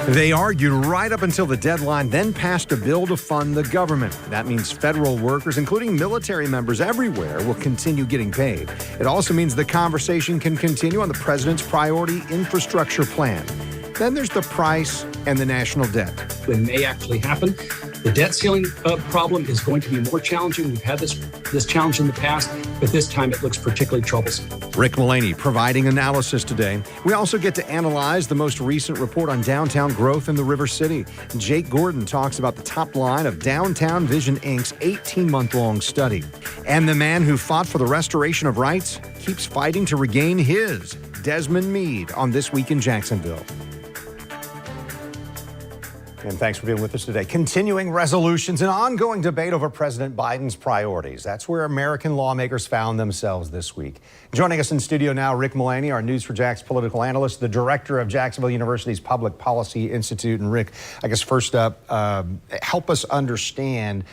They argued right up until the deadline, then passed a bill to fund the government. That means federal workers, including military members everywhere, will continue getting paid. It also means the conversation can continue on the president's priority infrastructure plan. Then there's the price and the national debt. When may actually happen, the debt ceiling problem is going to be more challenging. We've had this challenge in the past, but this time it looks particularly troublesome. Rick Mullaney providing analysis today. We also get to analyze the most recent report on downtown growth in the River City. Jake Gordon talks about the top line of Downtown Vision Inc.'s 18-month-long study. And the man who fought for the restoration of rights keeps fighting to regain his. Desmond Meade on This Week in Jacksonville. And thanks for being with us today. Continuing resolutions and ongoing debate over President Biden's priorities. That's where American lawmakers found themselves this week. Joining us in studio now, Rick Mullaney, our News for Jax political analyst, the director of Jacksonville University's Public Policy Institute. And Rick, I guess first up, help us understand,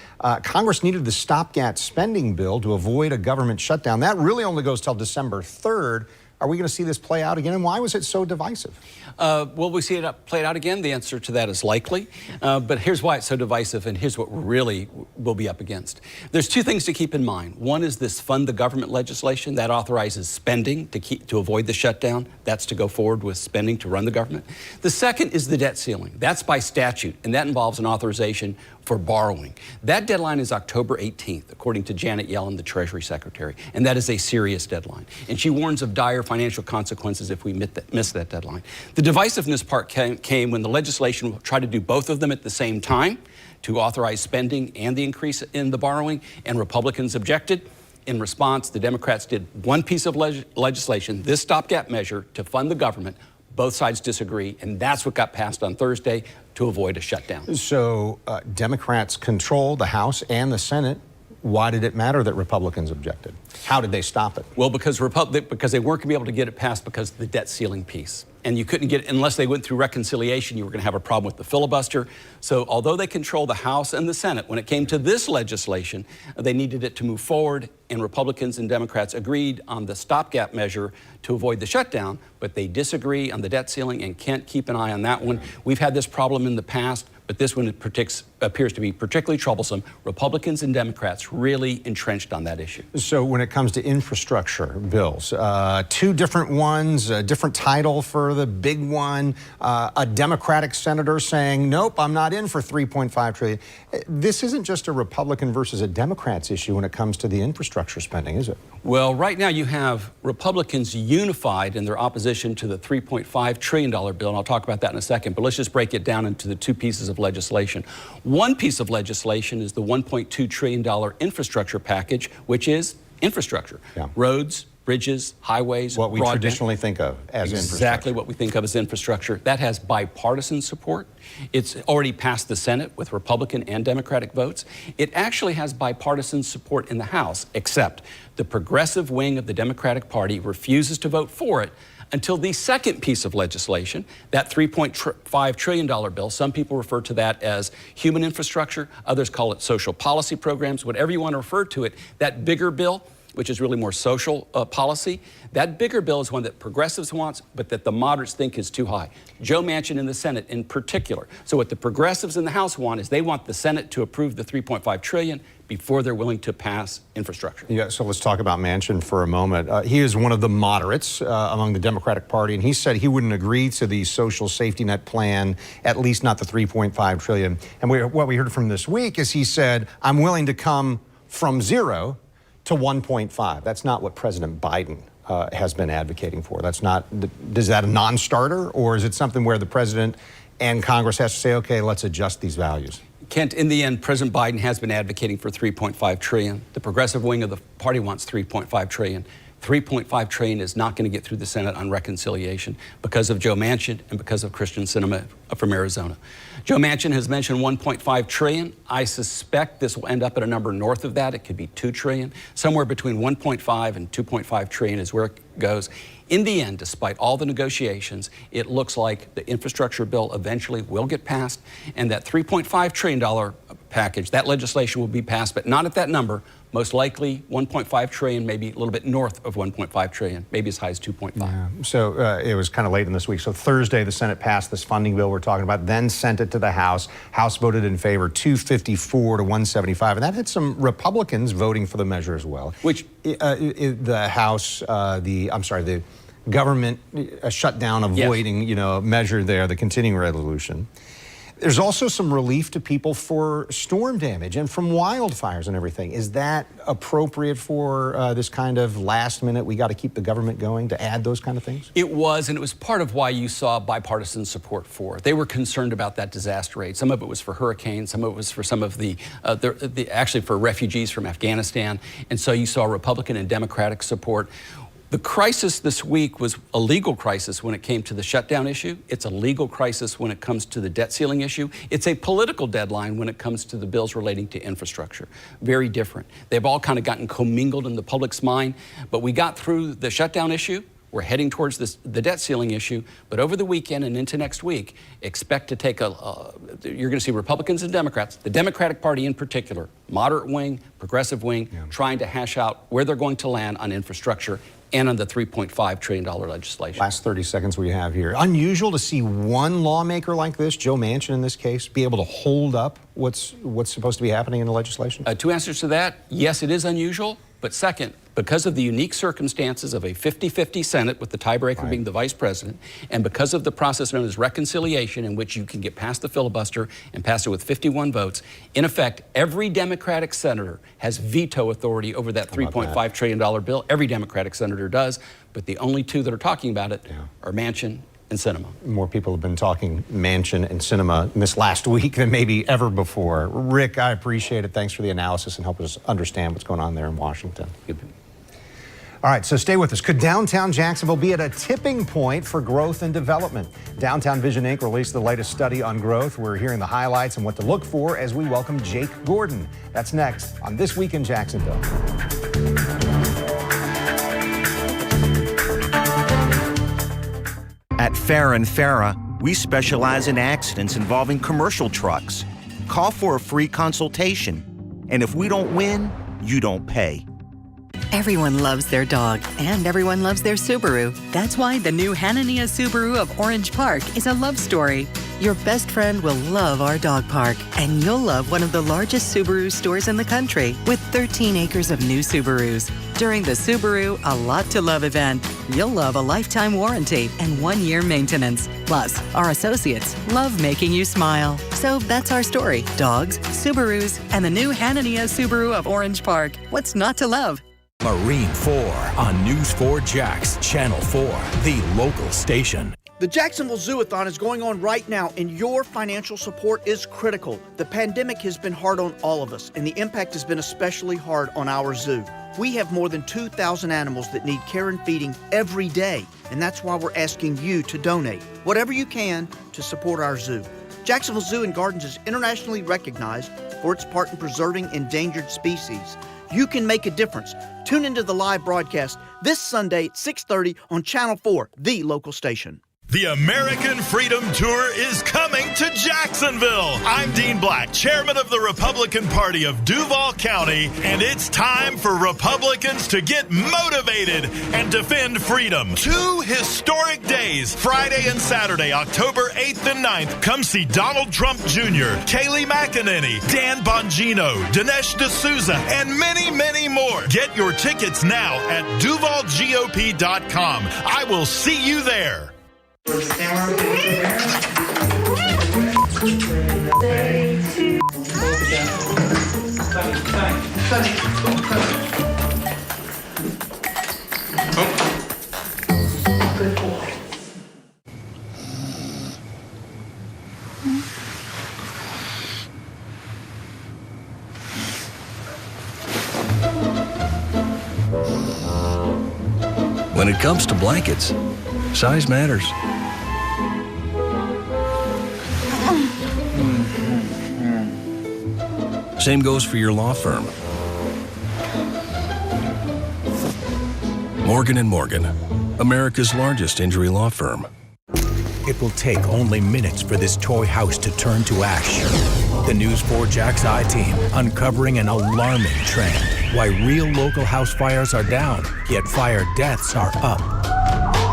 Congress needed the stopgap spending bill to avoid a government shutdown. That really only goes till December 3rd. Are we going to see this play out again? And why was it so divisive? Will we see it played out again? The answer to that is likely. But here's why it's so divisive, and here's what really we'll be up against. There's two things to keep in mind. One is this fund the government legislation that authorizes spending to avoid the shutdown. That's to go forward with spending to run the government. The second is the debt ceiling. That's by statute, and that involves an authorization for borrowing. That deadline is October 18th, according to Janet Yellen, the Treasury Secretary, and that is a serious deadline. And she warns of dire financial consequences if we miss that deadline. The divisiveness part came when the legislation tried to do both of them at the same time, to authorize spending and the increase in the borrowing, and Republicans objected. In response, the Democrats did one piece of legislation, this stopgap measure to fund the government. Both sides disagree, and that's what got passed on Thursday to avoid a shutdown. So Democrats control the House and the Senate. Why did it matter that Republicans objected? How did they stop it? Well, because they weren't going to be able to get it passed because of the debt ceiling piece. And you couldn't get it unless they went through reconciliation. You were going to have a problem with the filibuster. So although they control the House and the Senate, when it came to this legislation, they needed it to move forward, and Republicans and Democrats agreed on the stopgap measure to avoid the shutdown, but they disagree on the debt ceiling and can't keep an eye on that one. We've had this problem in the past, but this one appears to be particularly troublesome. Republicans and Democrats really entrenched on that issue. So when it comes to infrastructure bills, two different ones, a different title for the big one, a Democratic senator saying, nope, I'm not in for $3.5 trillion. This isn't just a Republican versus a Democrats issue when it comes to the infrastructure spending, is it? Well, right now you have Republicans unified in their opposition to the $3.5 trillion bill, and I'll talk about that in a second, but let's just break it down into the two pieces of legislation. One piece of legislation is the $1.2 trillion infrastructure package, which is infrastructure. Yeah. Roads, bridges, highways, what we traditionally think of as infrastructure. Exactly what we think of as infrastructure. That has bipartisan support. It's already passed the Senate with Republican and Democratic votes. It actually has bipartisan support in the House, except the progressive wing of the Democratic Party refuses to vote for it until the second piece of legislation, that $3.5 trillion bill. Some people refer to that as human infrastructure. Others call it social policy programs. Whatever you want to refer to it, that bigger bill, which is really more social policy, that bigger bill is one that progressives want, but that the moderates think is too high. Joe Manchin in the Senate in particular. So what the progressives in the House want is they want the Senate to approve the $3.5 trillion before they're willing to pass infrastructure. Yeah, so let's talk about Manchin for a moment. He is one of the moderates among the Democratic Party, and he said he wouldn't agree to the social safety net plan, at least not the $3.5 trillion. And what we heard from this week is he said, I'm willing to come from 0 to 1.5. That's not what President Biden has been advocating for. That's not, is that a non-starter, or is it something where the president and Congress has to say, okay, let's adjust these values? Kent, in the end, President Biden has been advocating for $3.5 trillion. The progressive wing of the party wants $3.5 trillion. $3.5 trillion is not going to get through the Senate on reconciliation because of Joe Manchin and because of Christian Sinema from Arizona. Joe Manchin has mentioned $1.5 trillion. I suspect this will end up at a number north of that. It could be $2 trillion. Somewhere between $1.5 and $2.5 trillion is where it goes. In the end, despite all the negotiations, it looks like the infrastructure bill eventually will get passed, and that $3.5 trillion package. That legislation will be passed, but not at that number. Most likely 1.5 trillion, maybe a little bit north of 1.5 trillion, maybe as high as 2.5. Yeah. So it was kind of late in this week. So Thursday, the Senate passed this funding bill we're talking about, then sent it to the House. House voted in favor, 254 to 175. And that had some Republicans voting for the measure as well. Which the House, the government shutdown avoiding, measure there, the continuing resolution. There's also some relief to people for storm damage and from wildfires and everything. Is that appropriate for this kind of last minute, we got to keep the government going, to add those kind of things? It was, and it was part of why you saw bipartisan support for it. They were concerned about that disaster rate. Some of it was for hurricanes, some of it was for some of actually for refugees from Afghanistan. And so you saw Republican and Democratic support. The crisis this week was a legal crisis when it came to the shutdown issue. It's a legal crisis when it comes to the debt ceiling issue. It's a political deadline when it comes to the bills relating to infrastructure. Very different. They've all kind of gotten commingled in the public's mind, but we got through the shutdown issue. We're heading towards the debt ceiling issue, but over the weekend and into next week, expect to take you're going to see Republicans and Democrats, the Democratic Party in particular, moderate wing, progressive wing, trying to hash out where they're going to land on infrastructure and on the $3.5 trillion legislation. Last 30 seconds we have here. Unusual to see one lawmaker like this, Joe Manchin in this case, be able to hold up what's supposed to be happening in the legislation? Two answers to that. Yes, it is unusual. But second, because of the unique circumstances of a 50-50 Senate with the tiebreaker being the vice president, and because of the process known as reconciliation in which you can get past the filibuster and pass it with 51 votes, in effect, every Democratic senator has veto authority over that $3.5 trillion bill. Every Democratic senator does, but the only two that are talking about it are Manchin and Sinema. More people have been talking Manchin and Sinema this last week than maybe ever before. Rick, I appreciate it. Thanks for the analysis and helping us understand what's going on there in Washington. Good. All right, so stay with us. Could downtown Jacksonville be at a tipping point for growth and development? Downtown Vision Inc. released the latest study on growth. We're hearing the highlights and what to look for as we welcome Jake Gordon. That's next on This Week in Jacksonville. At Farah & Farah, we specialize in accidents involving commercial trucks. Call for a free consultation. And if we don't win, you don't pay. Everyone loves their dog, and everyone loves their Subaru. That's why the new Hanania Subaru of Orange Park is a love story. Your best friend will love our dog park, and you'll love one of the largest Subaru stores in the country with 13 acres of new Subarus. During the Subaru A Lot to Love event, you'll love a lifetime warranty and 1-year maintenance. Plus, our associates love making you smile. So that's our story. Dogs, Subarus, and the new Hanania Subaru of Orange Park. What's not to love? Marine 4 on News 4 Jax, Channel 4, the local station. The Jacksonville Zoo-a-thon is going on right now, and your financial support is critical. The pandemic has been hard on all of us, and the impact has been especially hard on our zoo. We have more than 2,000 animals that need care and feeding every day, and that's why we're asking you to donate whatever you can to support our zoo. Jacksonville Zoo and Gardens is internationally recognized for its part in preserving endangered species. You can make a difference. Tune into the live broadcast this Sunday at 6:30 on Channel 4, the local station. The American Freedom Tour is coming to Jacksonville. I'm Dean Black, chairman of the Republican Party of Duval County, and it's time for Republicans to get motivated and defend freedom. 2 historic days, Friday and Saturday, October 8th and 9th. Come see Donald Trump Jr., Kayleigh McEnany, Dan Bongino, Dinesh D'Souza, and many, many more. Get your tickets now at DuvalGOP.com. I will see you there. When it comes to blankets, size matters. Same goes for your law firm. Morgan & Morgan, America's largest injury law firm. It will take only minutes for this toy house to turn to ash. The News 4 Jax I-Team uncovering an alarming trend. Why real local house fires are down, yet fire deaths are up.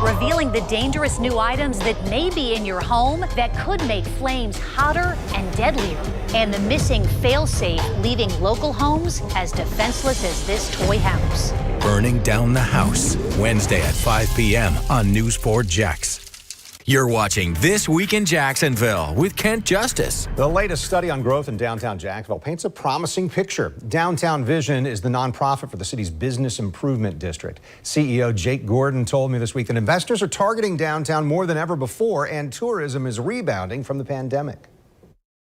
Revealing the dangerous new items that may be in your home that could make flames hotter and deadlier. And the missing fail-safe, leaving local homes as defenseless as this toy house. Burning down the house. Wednesday at 5 p.m. on News 4 Jax. You're watching This Week in Jacksonville with Kent Justice. The latest study on growth in downtown Jacksonville paints a promising picture. Downtown Vision is the nonprofit for the city's business improvement district. CEO Jake Gordon told me this week that investors are targeting downtown more than ever before, and tourism is rebounding from the pandemic.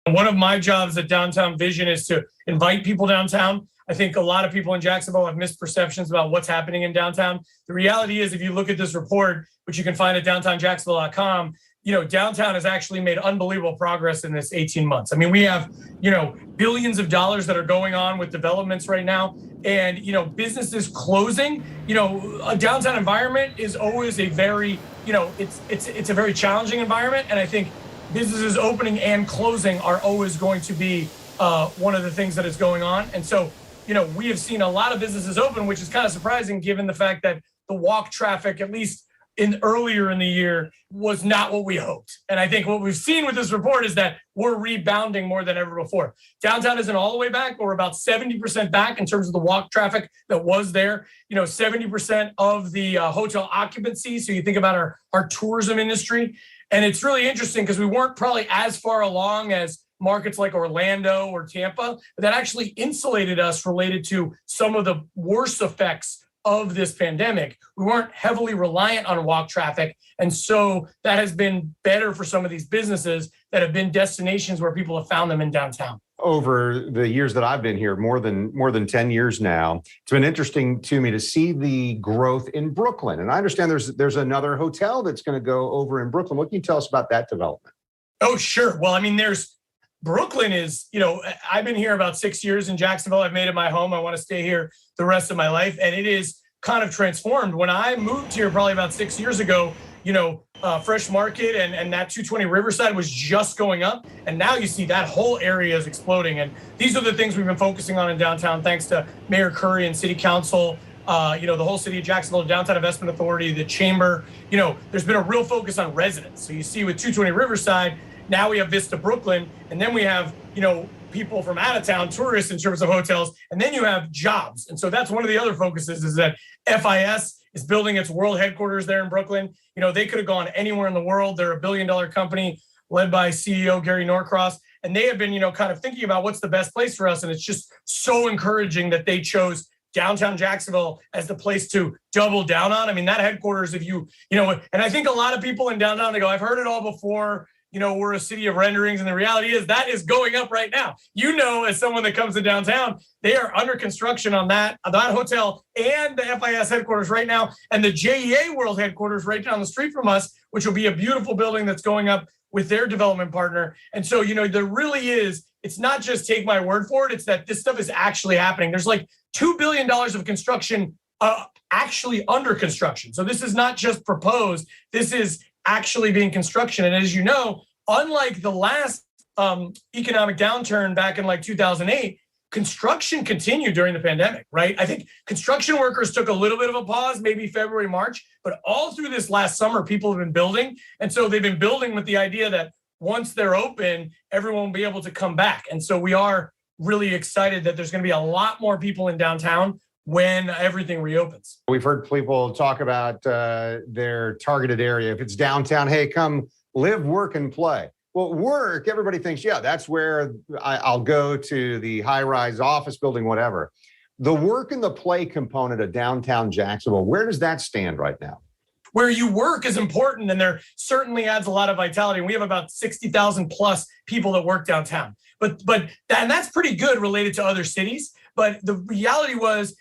One of my jobs at Downtown Vision is to invite people downtown. I think a lot of people in Jacksonville have misperceptions about what's happening in downtown. The reality is, if you look at this report, which you can find at downtownjacksonville.com, downtown has actually made unbelievable progress in this 18 months. I mean, we have, billions of dollars that are going on with developments right now, and, businesses closing. A downtown environment is always a very, it's a very challenging environment. And I think businesses opening and closing are always going to be one of the things that is going on. And so, we have seen a lot of businesses open, which is kind of surprising given the fact that the walk traffic, at least earlier in the year, was not what we hoped. And I think what we've seen with this report is that we're rebounding more than ever before. Downtown isn't all the way back, but we're about 70% back in terms of the walk traffic that was there. 70% of the hotel occupancy. So you think about our tourism industry. And it's really interesting because we weren't probably as far along as markets like Orlando or Tampa, but that actually insulated us related to some of the worst effects of this pandemic. We weren't heavily reliant on walk traffic. And so that has been better for some of these businesses that have been destinations where people have found them in downtown. Over the years that I've been here, more than 10 years now, it's been interesting to me to see the growth in Brooklyn. And I understand there's another hotel that's going to go over in Brooklyn. What can you tell us about that development? Oh, sure. Well, I mean, Brooklyn is, I've been here about 6 years in Jacksonville. I've made it my home. I want to stay here the rest of my life. And it is kind of transformed. When I moved here probably about 6 years ago, Fresh Market and that 220 Riverside was just going up. And now you see that whole area is exploding. And these are the things we've been focusing on in downtown, thanks to Mayor Curry and City Council, the whole city of Jacksonville, Downtown Investment Authority, the Chamber. There's been a real focus on residents. So you see with 220 Riverside, now we have Vista Brooklyn, and then we have, people from out of town, tourists in terms of hotels, and then you have jobs. And so that's one of the other focuses is that FIS is building its world headquarters there in Brooklyn. They could have gone anywhere in the world. They're $1 billion company led by CEO Gary Norcross, and they have been, kind of thinking about what's the best place for us. And it's just so encouraging that they chose downtown Jacksonville as the place to double down on. I mean, that headquarters, if and I think a lot of people in downtown, they go, I've heard it all before. We're a city of renderings. And the reality is that is going up right now. As someone that comes to downtown, they are under construction on that hotel and the FIS headquarters right now. And the JEA World headquarters right down the street from us, which will be a beautiful building that's going up with their development partner. And so, there really is, it's not just take my word for it. It's that this stuff is actually happening. There's like $2 billion of construction actually under construction. So this is not just proposed. This is actually being construction. And as you know, unlike the last economic downturn back in like 2008, construction continued during the pandemic, right? I think construction workers took a little bit of a pause, maybe February, March, but all through this last summer, people have been building. And so they've been building with the idea that once they're open, everyone will be able to come back. And so we are really excited that there's going to be a lot more people in downtown when everything reopens. We've heard people talk about their targeted area. If it's downtown, hey, come live, work, and play. Well, work, everybody thinks, yeah, that's where I'll go to the high-rise office building, whatever. The work and the play component of downtown Jacksonville, where does that stand right now? Where you work is important, and there certainly adds a lot of vitality. We have about 60,000 plus people that work downtown, and that's pretty good related to other cities. But the reality was,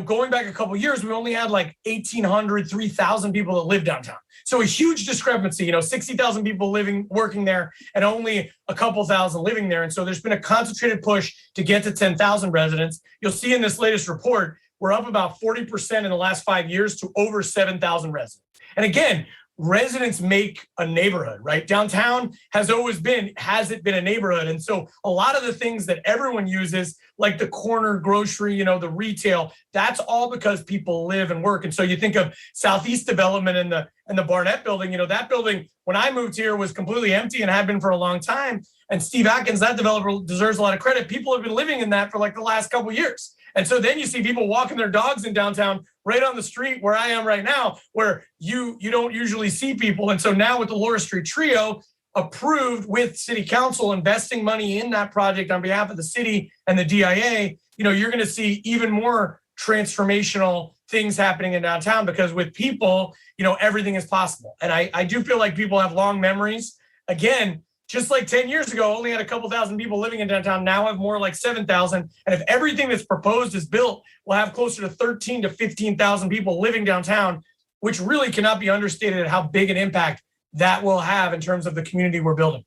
going back a couple of years, we only had like 1,800, 3,000 people that live downtown. So a huge discrepancy, 60,000 people working there and only a couple thousand living there. And so there's been a concentrated push to get to 10,000 residents. You'll see in this latest report, we're up about 40% in the last 5 years to over 7,000 residents. And again, residents make a neighborhood, right? Downtown hasn't been a neighborhood. And so a lot of the things that everyone uses, like the corner grocery, the retail, that's all because people live and work. And so you think of Southeast Development and the Barnett building, that building, when I moved here, was completely empty and had been for a long time. And Steve Atkins, that developer, deserves a lot of credit. People have been living in that for like the last couple of years. And so then you see people walking their dogs in downtown right on the street where I am right now, where you don't usually see people. And so now with the Laura Street Trio approved with city council investing money in that project on behalf of the city and the DIA, you're going to see even more transformational things happening in downtown, because with people, everything is possible. And I do feel like people have long memories. Again, just like 10 years ago, only had a couple thousand people living in downtown, now have more like 7,000. And if everything that's proposed is built, we'll have closer to 13 to 15,000 people living downtown, which really cannot be understated at how big an impact that will have in terms of the community we're building.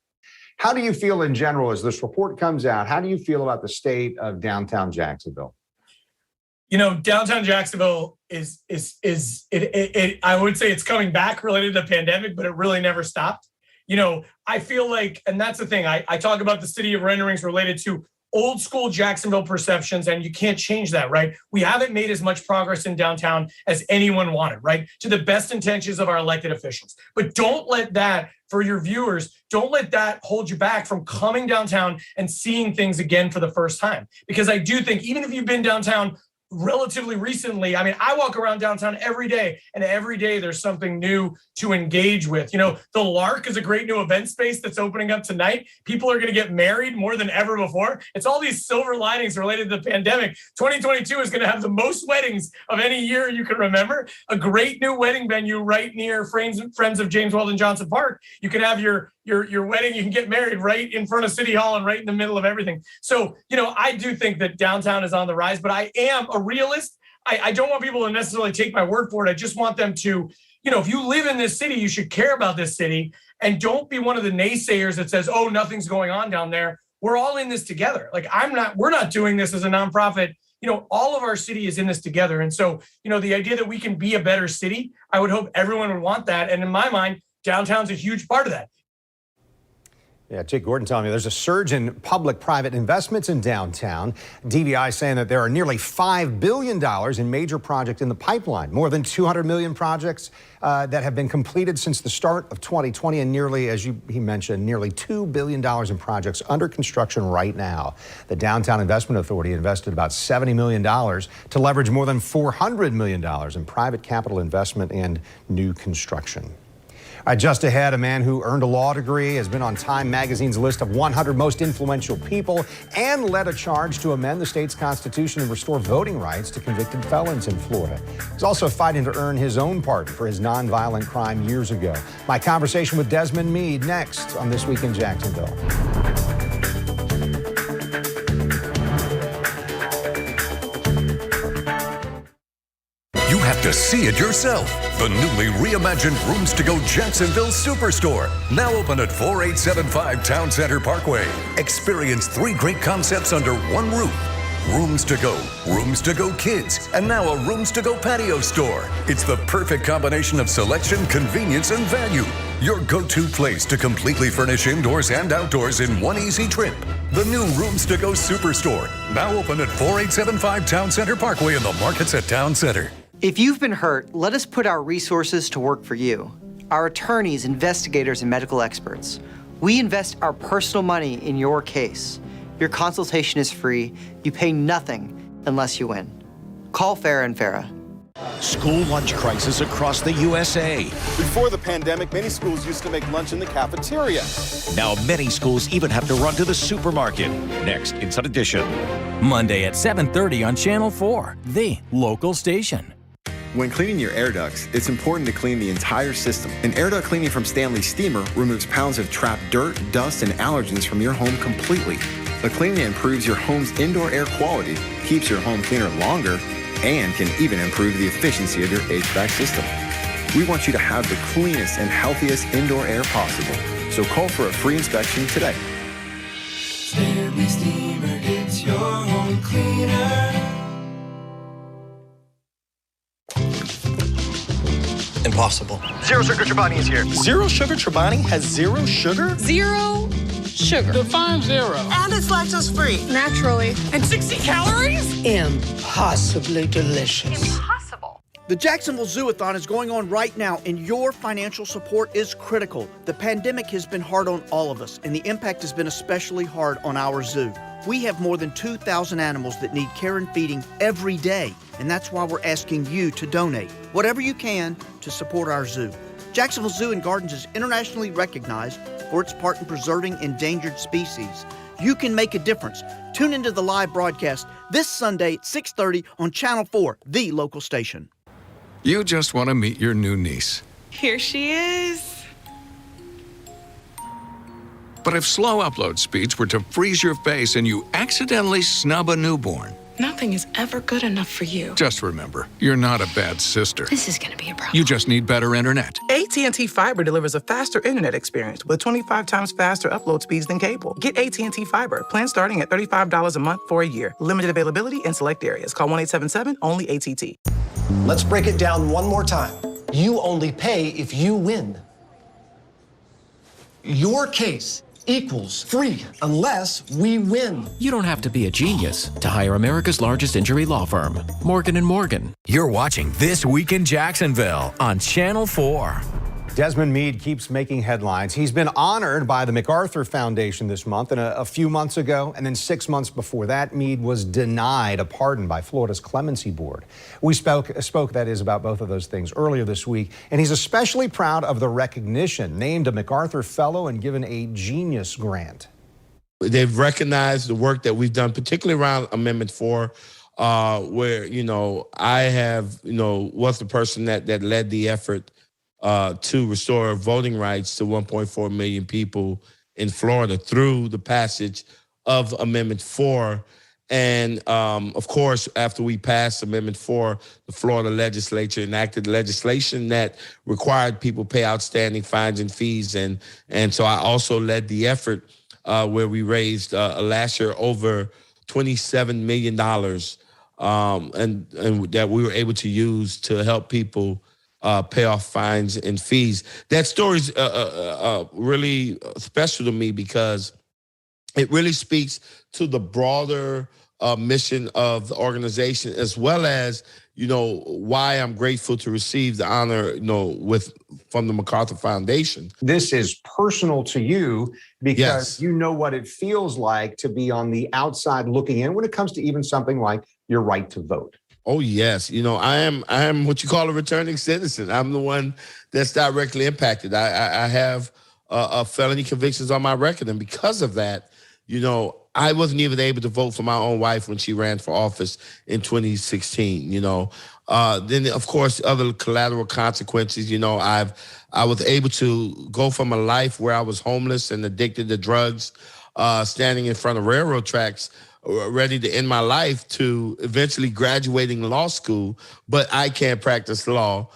How do you feel in general as this report comes out? How do you feel about the state of downtown Jacksonville? Downtown Jacksonville I would say it's coming back related to the pandemic, but it really never stopped. I feel like, and that's the thing, I talk about the city of renderings related to old school Jacksonville perceptions, and you can't change that, right? We haven't made as much progress in downtown as anyone wanted, right? To the best intentions of our elected officials. But don't let that, for your viewers, don't let that hold you back from coming downtown and seeing things again for the first time. Because I do think, even if you've been downtown relatively recently, I walk around downtown every day, and every day there's something new to engage with. The Lark is a great new event space that's opening up tonight. People are going to get married more than ever before. It's all these silver linings related to the pandemic. 2022 is going to have the most weddings of any year you can remember. A great new wedding venue right near Friends of James Weldon Johnson Park. You can have your wedding, you can get married right in front of City Hall and right in the middle of everything. So, I do think that downtown is on the rise, but I am a realist. I don't want people to necessarily take my word for it. I just want them to, if you live in this city, you should care about this city, and don't be one of the naysayers that says, oh, nothing's going on down there. We're all in this together. We're not doing this as a nonprofit. All of our city is in this together. And so, the idea that we can be a better city, I would hope everyone would want that. And in my mind, downtown's a huge part of that. Yeah, Jake Gordon telling me there's a surge in public-private investments in downtown. DVI saying that there are nearly $5 billion in major projects in the pipeline, more than 200 million projects that have been completed since the start of 2020, and nearly, as he mentioned, nearly $2 billion in projects under construction right now. The Downtown Investment Authority invested about $70 million to leverage more than $400 million in private capital investment and new construction. Just ahead, a man who earned a law degree has been on Time Magazine's list of 100 most influential people and led a charge to amend the state's constitution and restore voting rights to convicted felons in Florida. He's also fighting to earn his own pardon for his nonviolent crime years ago. My conversation with Desmond Meade next on This Week in Jacksonville. You have to see it yourself. The newly reimagined Rooms to Go Jacksonville Superstore, now open at 4875 Town Center Parkway. Experience 3 great concepts under one roof. Rooms to Go Kids, and now a Rooms to Go patio store. It's the perfect combination of selection, convenience, and value. Your go-to place to completely furnish indoors and outdoors in one easy trip. The new Rooms to Go Superstore, now open at 4875 Town Center Parkway in the markets at Town Center. If you've been hurt, let us put our resources to work for you. Our attorneys, investigators, and medical experts. We invest our personal money in your case. Your consultation is free. You pay nothing unless you win. Call Farah & Farah. School lunch crisis across the USA. Before the pandemic, many schools used to make lunch in the cafeteria. Now many schools even have to run to the supermarket. Next, Inside Edition. Monday at 7:30 on Channel 4, the local station. When cleaning your air ducts, it's important to clean the entire system. An air duct cleaning from Stanley Steamer removes pounds of trapped dirt, dust, and allergens from your home completely. The cleaning improves your home's indoor air quality, keeps your home cleaner longer, and can even improve the efficiency of your HVAC system. We want you to have the cleanest and healthiest indoor air possible. So call for a free inspection today. Stanley Steamer gets your home cleaner. Impossible. Zero Sugar Chobani is here. Zero Sugar Chobani has zero sugar? Zero sugar. Define zero. And it's lactose free. Naturally. And 60 calories? Impossibly delicious. Impossible. The Jacksonville Zoo-a-thon is going on right now, and your financial support is critical. The pandemic has been hard on all of us, and the impact has been especially hard on our zoo. We have more than 2,000 animals that need care and feeding every day, and that's why we're asking you to donate whatever you can to support our zoo. Jacksonville Zoo and Gardens is internationally recognized for its part in preserving endangered species. You can make a difference. Tune into the live broadcast this Sunday at 6:30 on Channel 4, the local station. You just want to meet your new niece. Here she is. But if slow upload speeds were to freeze your face and you accidentally snub a newborn, Nothing is ever good enough for you. just remember, you're not a bad sister. This is going to be a problem. You just need better internet. AT&T Fiber delivers a faster internet experience with 25 times faster upload speeds than cable. Get AT&T Fiber. Plan starting at $35 a month for a year. Limited availability in select areas. Call 1-877-ONLY-ATT. Let's break it down one more time. You only pay if you win. Your case equals free unless we win. You don't have to be a genius to hire America's largest injury law firm, Morgan & Morgan. You're watching This Week in Jacksonville on Channel 4. Desmond Meade keeps making headlines. He's been honored by the MacArthur Foundation this month, and a few months ago, and then 6 months before that, Meade was denied a pardon by Florida's Clemency Board. We spoke that is about both of those things earlier this week, and he's especially proud of the recognition, named a MacArthur Fellow and given a Genius Grant. They've recognized the work that we've done, particularly around Amendment 4, where, I have, was the person that led the effort to restore voting rights to 1.4 million people in Florida through the passage of Amendment 4. And, of course, after we passed Amendment 4, the Florida legislature enacted legislation that required people pay outstanding fines and fees. And so I also led the effort where we raised last year over $27 million and that we were able to use to help people pay off fines and fees. That story's really special to me because it really speaks to the broader mission of the organization, as well as, why I'm grateful to receive the honor, from the MacArthur Foundation. This is personal to you because Yes. you know what it feels like to be on the outside looking in when it comes to even something like your right to vote. Oh, yes. I am what you call a returning citizen. I'm the one that's directly impacted. I have felony convictions on my record. And because of that, I wasn't even able to vote for my own wife when she ran for office in 2016. Then, of course, other collateral consequences. I was able to go from a life where I was homeless and addicted to drugs, standing in front of railroad tracks, ready to end my life, to eventually graduating law school, but I can't practice law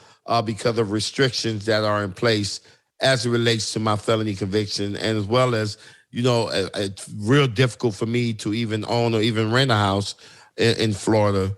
because of restrictions that are in place as it relates to my felony conviction, and as well as, it's real difficult for me to even own or even rent a house in Florida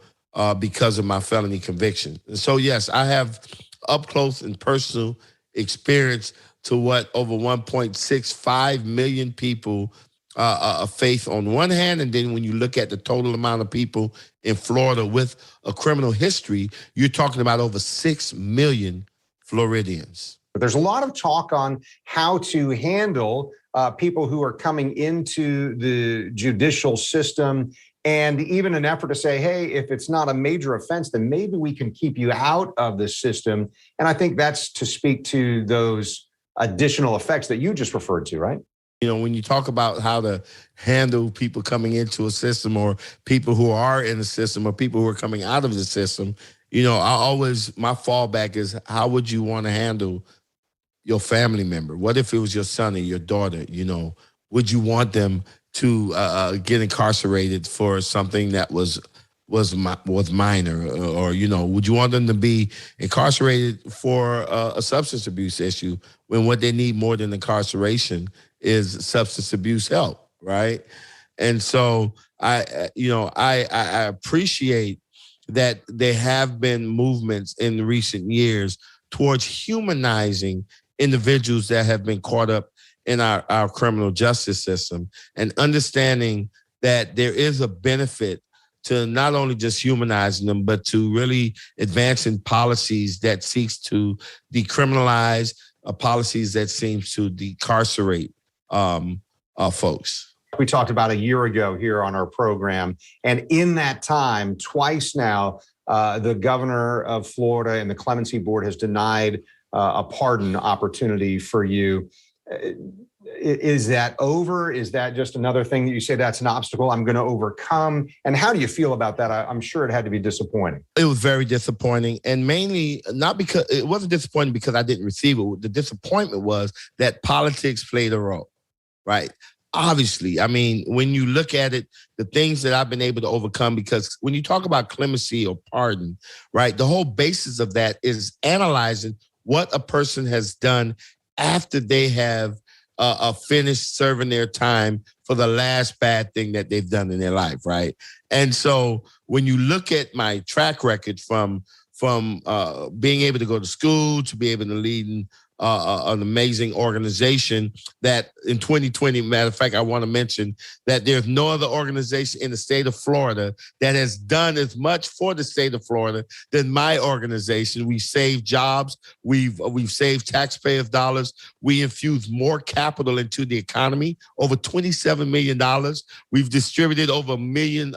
because of my felony conviction. And so, yes, I have up close and personal experience to what over 1.65 million people of faith on one hand, and then when you look at the total amount of people in Florida with a criminal history, you're talking about over 6 million Floridians. There's a lot of talk on how to handle people who are coming into the judicial system, and even an effort to say, hey, if it's not a major offense, then maybe we can keep you out of the system. And I think that's to speak to those additional effects that you just referred to, right? When you talk about how to handle people coming into a system, or people who are in the system, or people who are coming out of the system, my fallback is, how would you want to handle your family member? What if it was your son or your daughter? Would you want them to get incarcerated for something that was minor, or would you want them to be incarcerated for a substance abuse issue, when what they need more than incarceration is substance abuse help, right? And so I appreciate that there have been movements in recent years towards humanizing individuals that have been caught up in our criminal justice system, and understanding that there is a benefit to not only just humanizing them, but to really advancing policies that seeks to decriminalize, policies that seems to decarcerate folks. We talked about a year ago here on our program, and in that time, twice now, the governor of Florida and the Clemency Board has denied a pardon opportunity for you. Is that over? Is that just another thing that you say that's an obstacle I'm going to overcome? And how do you feel about that? I'm sure it had to be disappointing. It was very disappointing, and mainly not because it wasn't disappointing because I didn't receive it. The disappointment was that politics played a role, right? Obviously, I mean, when you look at it, the things that I've been able to overcome, because when you talk about clemency or pardon, right, the whole basis of that is analyzing what a person has done after they have finished serving their time for the last bad thing that they've done in their life, right? And so when you look at my track record from being able to go to school to be able to lead an amazing organization that in 2020, matter of fact, I want to mention that there's no other organization in the state of Florida that has done as much for the state of Florida than my organization. We saved jobs. We've saved taxpayers' dollars. We infused more capital into the economy, over $27 million. We've distributed over 1 million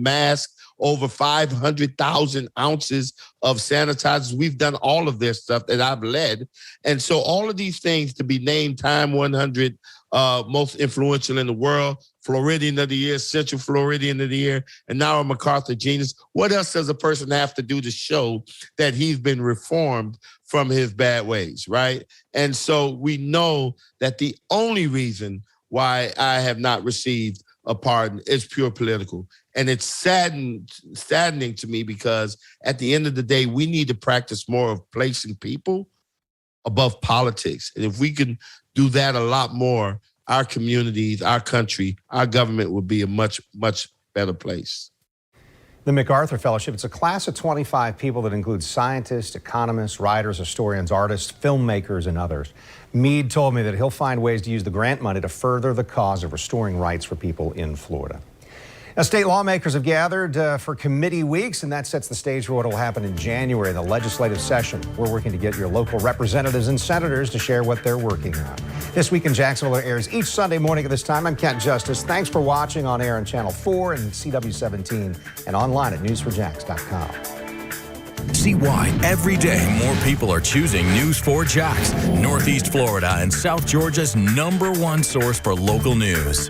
masks, over 500,000 ounces of sanitizers. We've done all of this stuff that I've led. And so all of these things to be named Time 100 most influential in the world, Floridian of the Year, Central Floridian of the Year, and now a MacArthur Genius. What else does a person have to do to show that he's been reformed from his bad ways, right? And so we know that the only reason why I have not received a pardon is pure political. And it's saddening to me, because at the end of the day, we need to practice more of placing people above politics. And if we can do that a lot more, our communities, our country, our government would be a much, much better place. The MacArthur Fellowship, it's a class of 25 people that includes scientists, economists, writers, historians, artists, filmmakers, and others. Meade told me that he'll find ways to use the grant money to further the cause of restoring rights for people in Florida. Now, state lawmakers have gathered for committee weeks, and that sets the stage for what will happen in January, the legislative session. We're working to get your local representatives and senators to share what they're working on. This Week in Jacksonville airs each Sunday morning at this time. I'm Kent Justice. Thanks for watching on air on Channel 4 and CW17 and online at news4jax.com. See why every day more people are choosing News 4 Jax, Northeast Florida and South Georgia's #1 source for local news.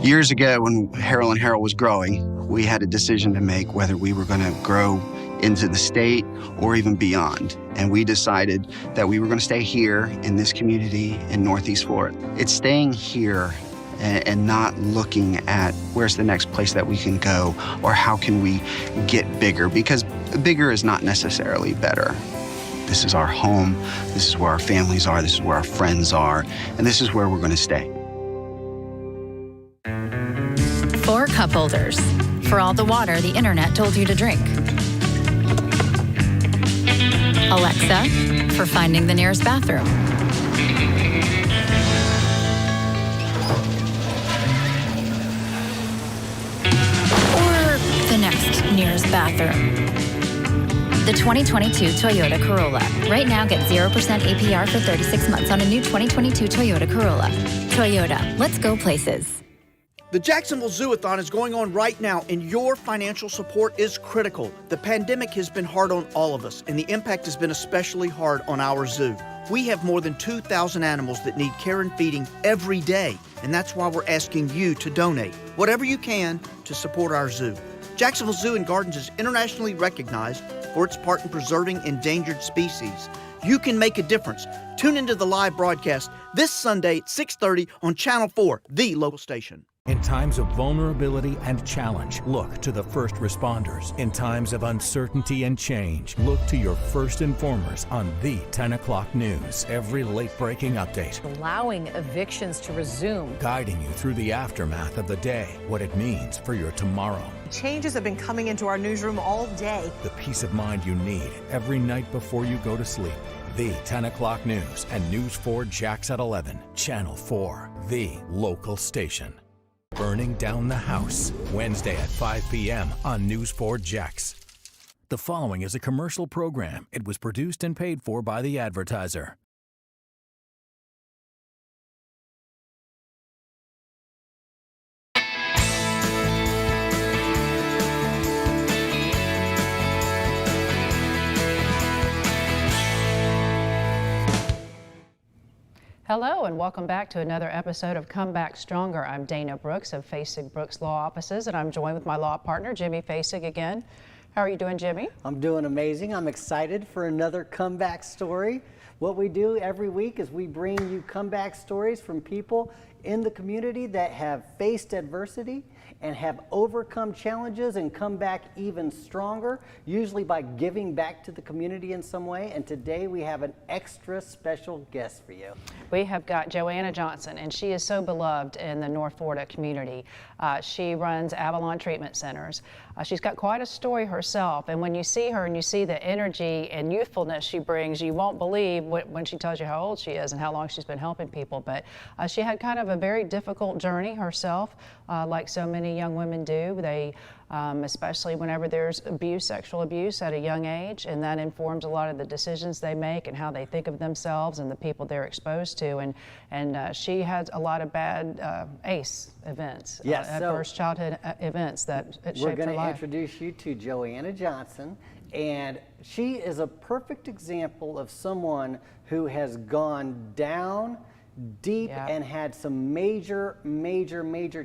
Years ago, when Harrell & Harrell was growing, we had a decision to make whether we were going to grow into the state or even beyond. And we decided that we were going to stay here in this community in Northeast Florida. It's staying here and not looking at where's the next place that we can go or how can we get bigger, because bigger is not necessarily better. This is our home, this is where our families are, this is where our friends are, and this is where we're going to stay. 4 cup holders for all the water the internet told you to drink. Alexa for finding the nearest bathroom. Or the next nearest bathroom. The 2022 Toyota Corolla. Right now, get 0% APR for 36 months on a new 2022 Toyota Corolla. Toyota, let's go places. The Jacksonville Zoo-a-thon is going on right now, and your financial support is critical. The pandemic has been hard on all of us, and the impact has been especially hard on our zoo. We have more than 2,000 animals that need care and feeding every day, and that's why we're asking you to donate whatever you can to support our zoo. Jacksonville Zoo and Gardens is internationally recognized for its part in preserving endangered species. You can make a difference. Tune into the live broadcast this Sunday at 6:30 on Channel 4, the local station. In times of vulnerability and challenge, look to the first responders. In times of uncertainty and change, look to your first informers on the 10 o'clock news. Every late-breaking update. Allowing evictions to resume. Guiding you through the aftermath of the day, what it means for your tomorrow. Changes have been coming into our newsroom all day. The peace of mind you need every night before you go to sleep. The 10 o'clock news and News 4 Jax at 11. Channel 4, the local station. Burning Down the House, Wednesday at 5 p.m. on News 4 Jax. The following is a commercial program. It was produced and paid for by the advertiser. Hello and welcome back to another episode of Come Back Stronger. I'm Dana Brooks of Fasig Brooks Law Offices, and I'm joined with my law partner, Jimmy Fasig again. How are you doing, Jimmy? I'm doing amazing. I'm excited for another comeback story. What we do every week is we bring you comeback stories from people in the community that have faced adversity and have overcome challenges and come back even stronger, usually by giving back to the community in some way. And today we have an extra special guest for you. We have got Joanna Johnson, and she is so beloved in the North Florida community. She runs Avalon Treatment Centers. She's got quite a story herself, and when you see her and you see the energy and youthfulness she brings, you won't believe when she tells you how old she is and how long she's been helping people. But she had kind of a very difficult journey herself, like so many young women do. They, especially whenever there's abuse, sexual abuse at a young age, and that informs a lot of the decisions they make and how they think of themselves and the people they're exposed to. And she had a lot of bad ACE events, Yes, adverse childhood events that shaped her life. We're going to introduce you to Joanna Johnson, and she is a perfect example of someone who has gone down deep and had some major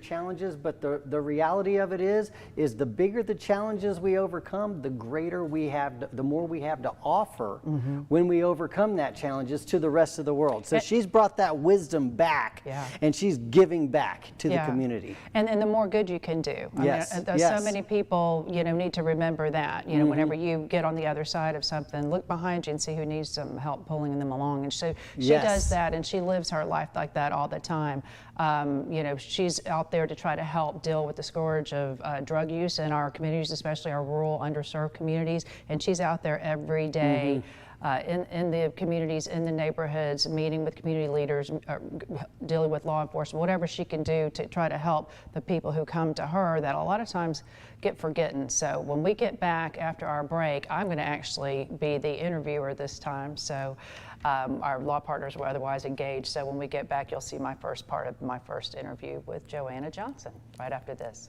challenges, but the reality of it is the bigger the challenges we overcome, the greater we have, the more we have to offer when we overcome that challenges to the rest of the world. So she's brought that wisdom back, and she's giving back to the community. And the more good you can do. I mean, so many people, need to remember that. Whenever you get on the other side of something, look behind you and see who needs some help pulling them along. And so she does that, and she lives her life like that all the time. She's out there to try to help deal with the scourge of drug use in our communities, especially our rural, underserved communities. And she's out there every day in the communities, in the neighborhoods, meeting with community leaders, dealing with law enforcement, whatever she can do to try to help the people who come to her that a lot of times get forgotten. So when we get back after our break, I'm going to actually be the interviewer this time. So our law partners were otherwise engaged. So when we get back, you'll see my first part of my first interview with Joanna Johnson right after this.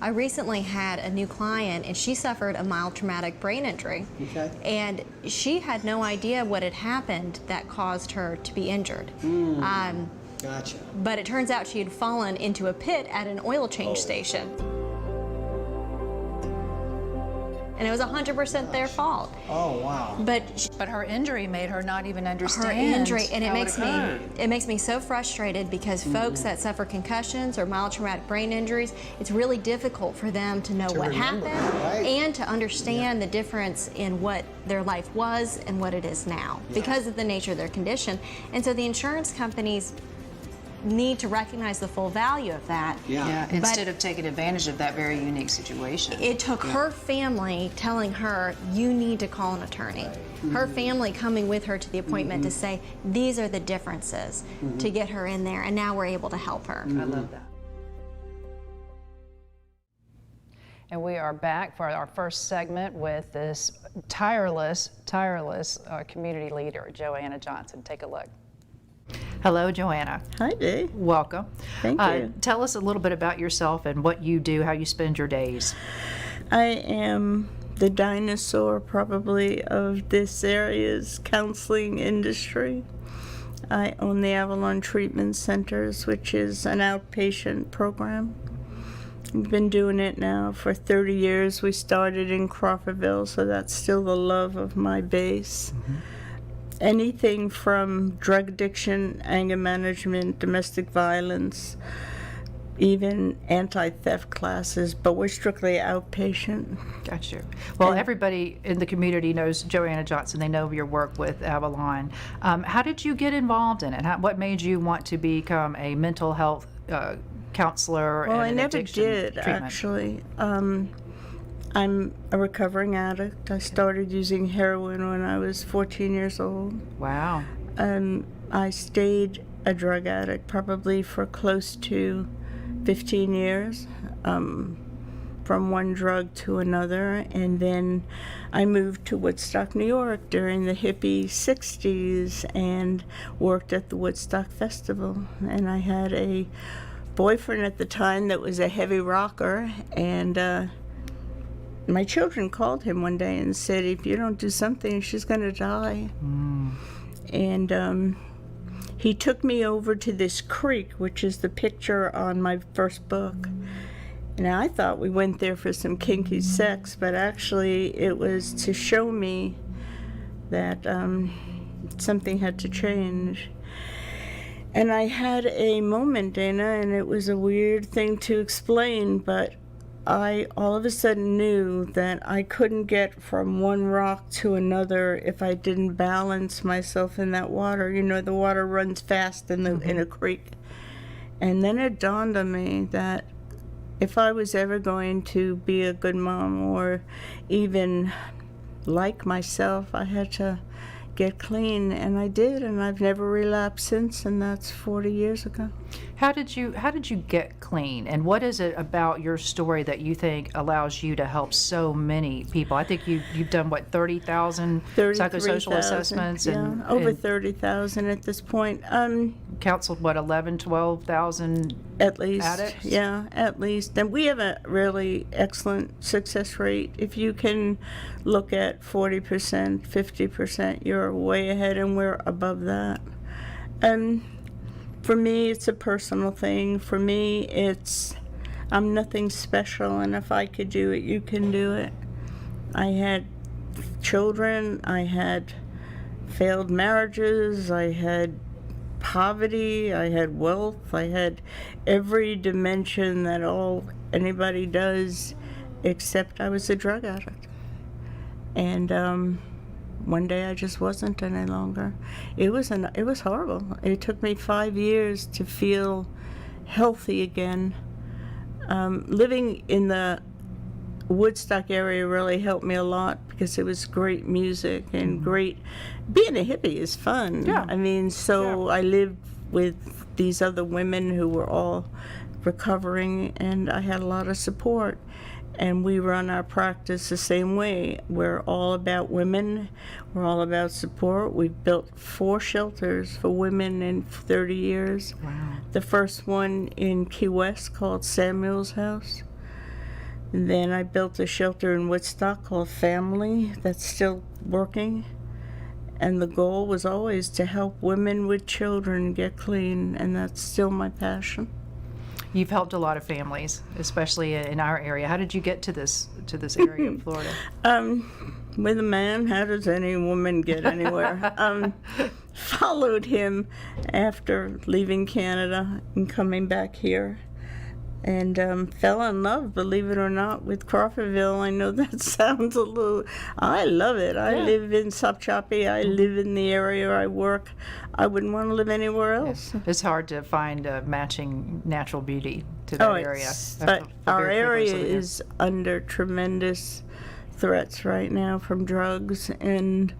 I recently had a new client, and she suffered a mild traumatic brain injury. Okay. And she had no idea what had happened that caused her to be injured. Gotcha. But it turns out she had fallen into a pit at an oil change station. And it was 100% their fault. Oh, wow. But her injury made her not even understand her injury, and it makes me so frustrated because folks that suffer concussions or mild traumatic brain injuries, it's really difficult for them to know what happened and to understand the difference in what their life was and what it is now because of the nature of their condition. And so the insurance companies need to recognize the full value of that. Instead of taking advantage of that very unique situation. It took her family telling her, you need to call an attorney. Her family coming with her to the appointment to say, these are the differences to get her in there, and now we're able to help her. I love that. And we are back for our first segment with this tireless community leader, Joanna Johnson. Take a look. Hello, Joanna. Hi, Dee. Welcome. Thank you. Tell us a little bit about yourself and what you do, how you spend your days. I am the dinosaur, probably, of this area's counseling industry. I own the Avalon Treatment Centers, which is an outpatient program. I've been doing it now for 30 years. We started in Crawfordville, so that's still the love of my base. Anything from drug addiction, anger management, domestic violence, even anti-theft classes, but we're strictly outpatient. Got you. Well, everybody in the community knows Joanna Johnson. They know of your work with Avalon. How did you get involved in it? What made you want to become a mental health counselor? Well, and I an never addiction did, treatment? actually. I'm a recovering addict. I started using heroin when I was 14 years old. Wow. I stayed a drug addict probably for close to 15 years, from one drug to another, and then I moved to Woodstock, New York during the hippie 60s and worked at the Woodstock Festival. And I had a boyfriend at the time that was a heavy rocker, and my children called him one day and said, if you don't do something, she's going to die. And he took me over to this creek, which is the picture on my first book. Now, I thought we went there for some kinky sex, but actually it was to show me that something had to change. And I had a moment, Dana, and it was a weird thing to explain, but I all of a sudden knew that I couldn't get from one rock to another if I didn't balance myself in that water. You know, the water runs fast in a creek. And then it dawned on me that if I was ever going to be a good mom or even like myself, I had to get clean, and I did, and I've never relapsed since, and that's 40 years ago. How did you get clean, and what is it about your story that you think allows you to help so many people? I think you've done what, 30,000 psychosocial assessments, and over 30,000 at this point. Counseled what, 12,000 at least addicts? Yeah, at least. And we have a really excellent success rate. If you can look at 40%, 50%, you're way ahead, and we're above that. For me, it's a personal thing. For me, I'm nothing special, and if I could do it, you can do it. I had children, I had failed marriages, I had poverty, I had wealth, I had every dimension that anybody does, except I was a drug addict. And one day I just wasn't any longer. It was horrible. It took me 5 years to feel healthy again. Living in the Woodstock area really helped me a lot because it was great music and great. Being a hippie is fun. Yeah. I mean, I lived with these other women who were all recovering, and I had a lot of support. And we run our practice the same way. We're all about women. We're all about support. We've built 4 shelters for women in 30 years. Wow. The first one in Key West called Samuel's House. And then I built a shelter in Woodstock called Family that's still working. And the goal was always to help women with children get clean, and that's still my passion. You've helped a lot of families, especially in our area. How did you get to this area of Florida? With a man, how does any woman get anywhere? Followed him after leaving Canada and coming back here, and fell in love, believe it or not, with Crawfordville. I know that sounds a little, I love it. I live in Sopchoppy. I live in the area I work. I wouldn't want to live anywhere else. It's hard to find a matching natural beauty to that area. But our area is under tremendous threats right now from drugs, and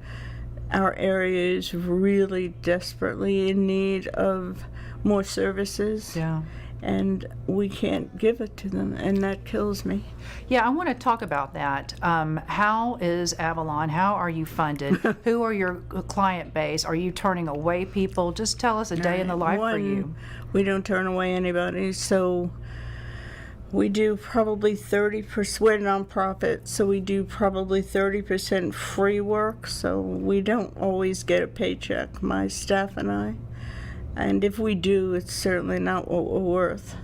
our area is really desperately in need of more services. Yeah. And we can't give it to them, and that kills me. Yeah, I want to talk about that. How is Avalon? How are you funded? Who are your client base? Are you turning away people? Just tell us a day in the life for you. We don't turn away anybody, so we do probably 30%, we're a nonprofit, so we do probably 30% free work, so we don't always get a paycheck, my staff and I. And if we do, it's certainly not what we're worth.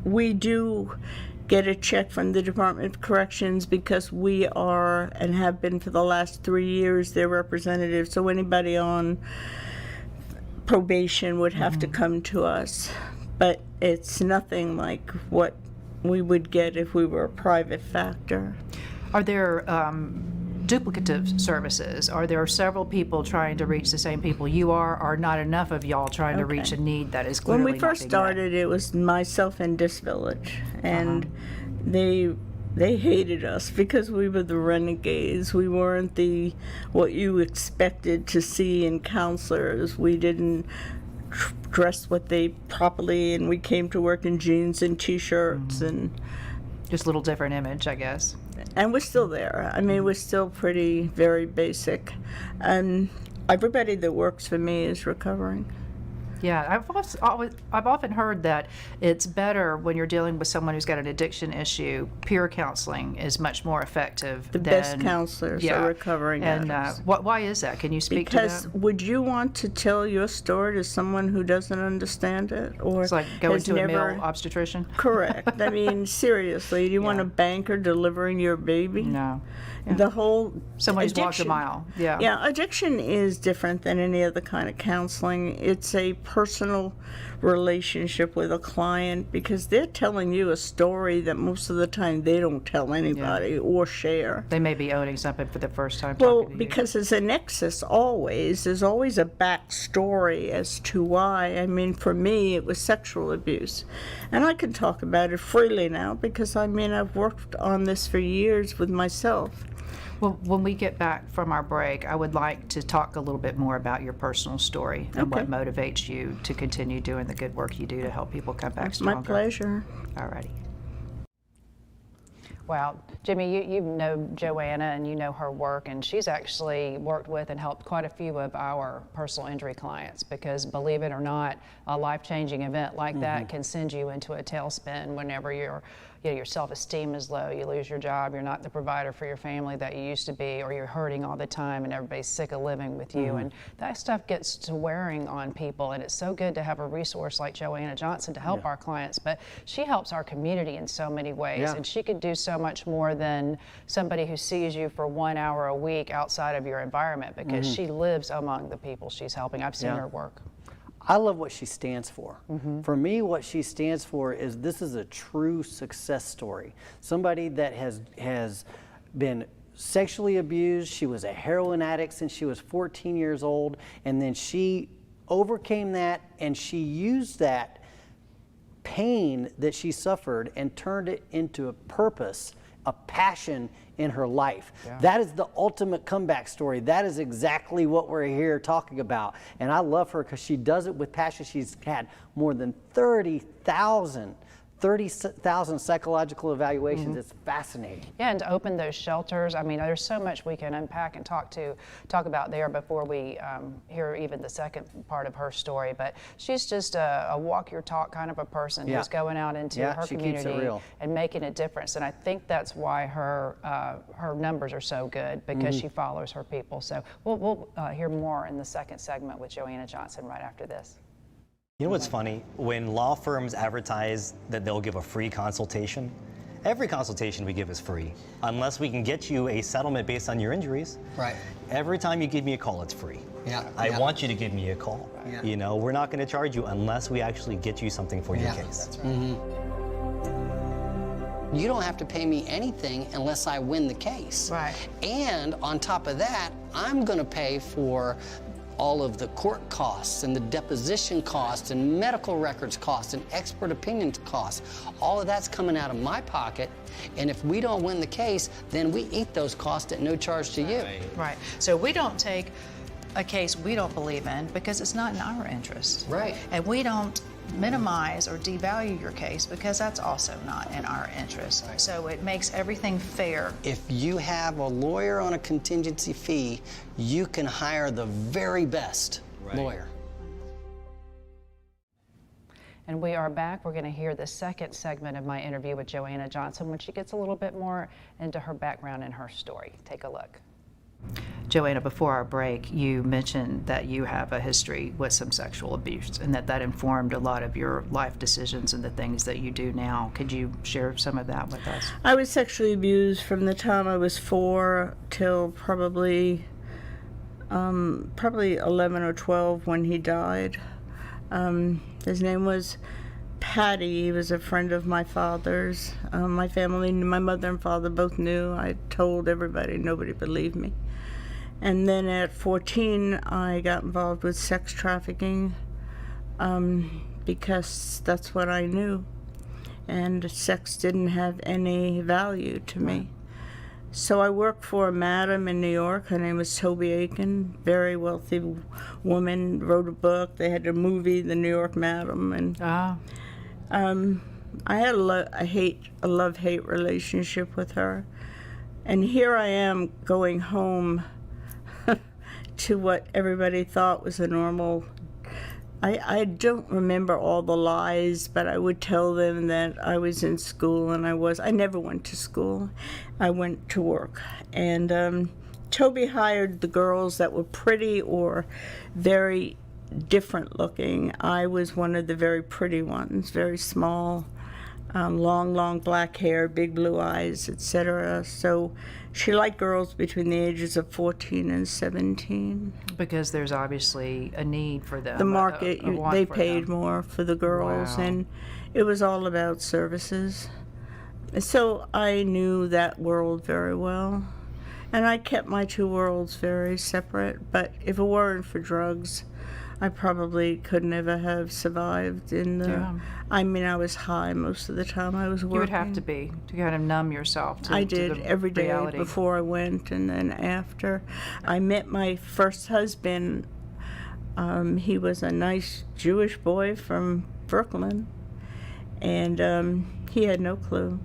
We do get a check from the Department of Corrections because we are, and have been for the last 3 years, their representatives. So anybody on probation would have to come to us. but it's nothing like what we would get if we were a private factor. Are there duplicative services? Are there several people trying to reach the same people you are, or not enough of y'all trying to reach a need that is clearly When we first started, it was myself and this village, and they hated us because we were the renegades. We weren't what you expected to see in counselors. We didn't dress properly, and we came to work in jeans and t-shirts and just a little different image, I guess. And we're still there. I mean, we're still very basic, and everybody that works for me is recovering. Yeah, I've often heard that it's better when you're dealing with someone who's got an addiction issue. Peer counseling is much more effective. The best counselors are recovering addicts. And why is that? Can you speak to that? Because would you want to tell your story to someone who doesn't understand it, or it's like going to a male obstetrician? Correct. I mean, seriously, do you want a banker delivering your baby? No. Yeah. The whole somebody's walked a mile. Yeah. Yeah, addiction is different than any other kind of counseling. It's a personal relationship with a client because they're telling you a story that most of the time they don't tell anybody or share. They may be owning something for the first time. Well, because there's a nexus always. There's always a backstory as to why. I mean, for me, it was sexual abuse. And I can talk about it freely now because, I mean, I've worked on this for years with myself. Well, when we get back from our break, I would like to talk a little bit more about your personal story and what motivates you to continue doing the good work you do to help people come back stronger. My pleasure. All righty. Well, Jimmy, you know Joanna and you know her work, and she's actually worked with and helped quite a few of our personal injury clients because, believe it or not, a life-changing event like that can send you into a tailspin whenever your self-esteem is low, you lose your job, you're not the provider for your family that you used to be, or you're hurting all the time and everybody's sick of living with you. And that stuff gets to wearing on people, and it's so good to have a resource like Joanna Johnson to help our clients, but she helps our community in so many ways, and she could do so much more than somebody who sees you for 1 hour a week outside of your environment because she lives among the people she's helping. I've seen her work. I love what she stands for. For me, what she stands for is this is a true success story. Somebody that has been sexually abused. She was a heroin addict since she was 14 years old, and then she overcame that, and she used that pain that she suffered and turned it into a purpose, a passion in her life. That is the ultimate comeback story. That is exactly what we're here talking about. And I love her because she does it with passion. She's had more than 30,000 psychological evaluations. It's fascinating. Yeah, and to open those shelters, I mean, there's so much we can unpack and talk about there before we hear even the second part of her story. But she's just a walk your talk kind of a person who's going out into her community and making a difference. And I think that's why her numbers are so good, because she follows her people. So we'll hear more in the second segment with Joanna Johnson right after this. You know what's funny? When law firms advertise that they'll give a free consultation, every consultation we give is free, unless we can get you a settlement based on your injuries. Right. Every time you give me a call, it's free. I want you to give me a call. You know, we're not going to charge you unless we actually get you something for your case. That's right. You don't have to pay me anything unless I win the case. Right. And on top of that, I'm going to pay for all of the court costs and the deposition costs and medical records costs and expert opinions costs. All of that's coming out of my pocket, and if we don't win the case, then we eat those costs at no charge to you. Right. So we don't take a case we don't believe in because it's not in our interest. Right. And we don't minimize or devalue your case because that's also not in our interest. Right. So it makes everything fair. If you have a lawyer on a contingency fee, you can hire the very best lawyer. And we are back. We're going to hear the second segment of my interview with Joanna Johnson when she gets a little bit more into her background and her story. Take a look. Joanna, before our break, you mentioned that you have a history with some sexual abuse and that informed a lot of your life decisions and the things that you do now. Could you share some of that with us? I was sexually abused from the time I was 4 till probably 11 or 12 when he died. His name was Patty, he was a friend of my father's. My family, my mother and father both knew. I told everybody, nobody believed me. And then at 14, I got involved with sex trafficking because that's what I knew. And sex didn't have any value to me. So I worked for a madam in New York. Her name was Toby Aiken, very wealthy woman, wrote a book. They had a movie, The New York Madam. And I had a love-hate relationship with her. And here I am going home to what everybody thought was a normal. I don't remember all the lies, but I would tell them that I was in school, and I never went to school. I went to work. And Toby hired the girls that were pretty or very different looking. I was one of the very pretty ones, very small, long black hair, big blue eyes, etc. So she liked girls between the ages of 14 and 17. Because there's obviously a need for them. The market, they paid them. more for the girls, Wow. and it was all about services. So I knew that world very well, and I kept my two worlds very separate. But if it weren't for drugs, I probably could never have survived in the. Yeah. I mean, I was high most of the time I was working. You would have to be to kind of numb yourself to I to did the every day reality. before I went, and then after. I met my first husband. He was a nice Jewish boy from Brooklyn, and he had no clue.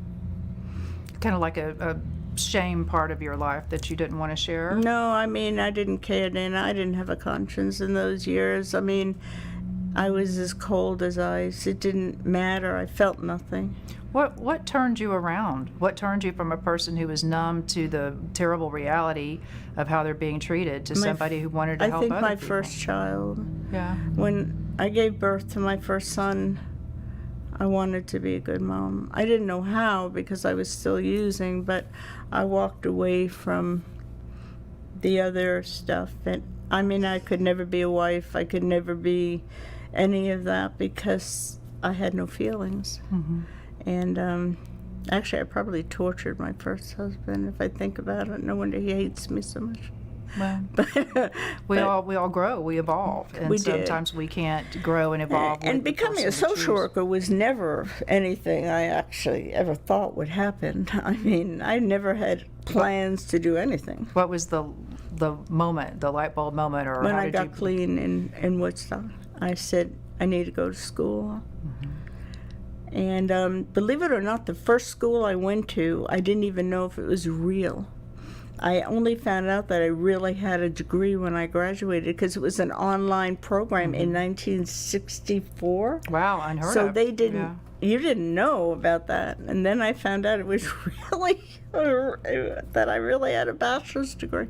Kind of like a shame part of your life that you didn't want to share? No, I mean, I didn't care then. I didn't have a conscience in those years. I mean, I was as cold as ice. It didn't matter. I felt nothing. What turned you around? What turned you from a person who was numb to the terrible reality of how they're being treated to somebody who wanted to help other people? I think my first child. Yeah. When I gave birth to my first son, I wanted to be a good mom. I didn't know how because I was still using, but I walked away from the other stuff. And I mean, I could never be a wife. I could never be any of that because I had no feelings. Mm-hmm. And actually, I probably tortured my first husband if I think about it. No wonder he hates me so much. Well, we all grow, we evolve, and we did. Sometimes we can't grow and evolve. And becoming a social worker was never anything I actually ever thought would happen. I mean, I never had plans to do anything. What was the moment, the light bulb moment, or when how I did got you... clean in Woodstock? I said I need to go to school. Mm-hmm. And believe it or not, the first school I went to, I didn't even know if it was real. I only found out that I really had a degree when I graduated because it was an online program in 1964. Wow, unheard of. So they didn't, you didn't know about that. And then I found out it was really, that I really had a bachelor's degree.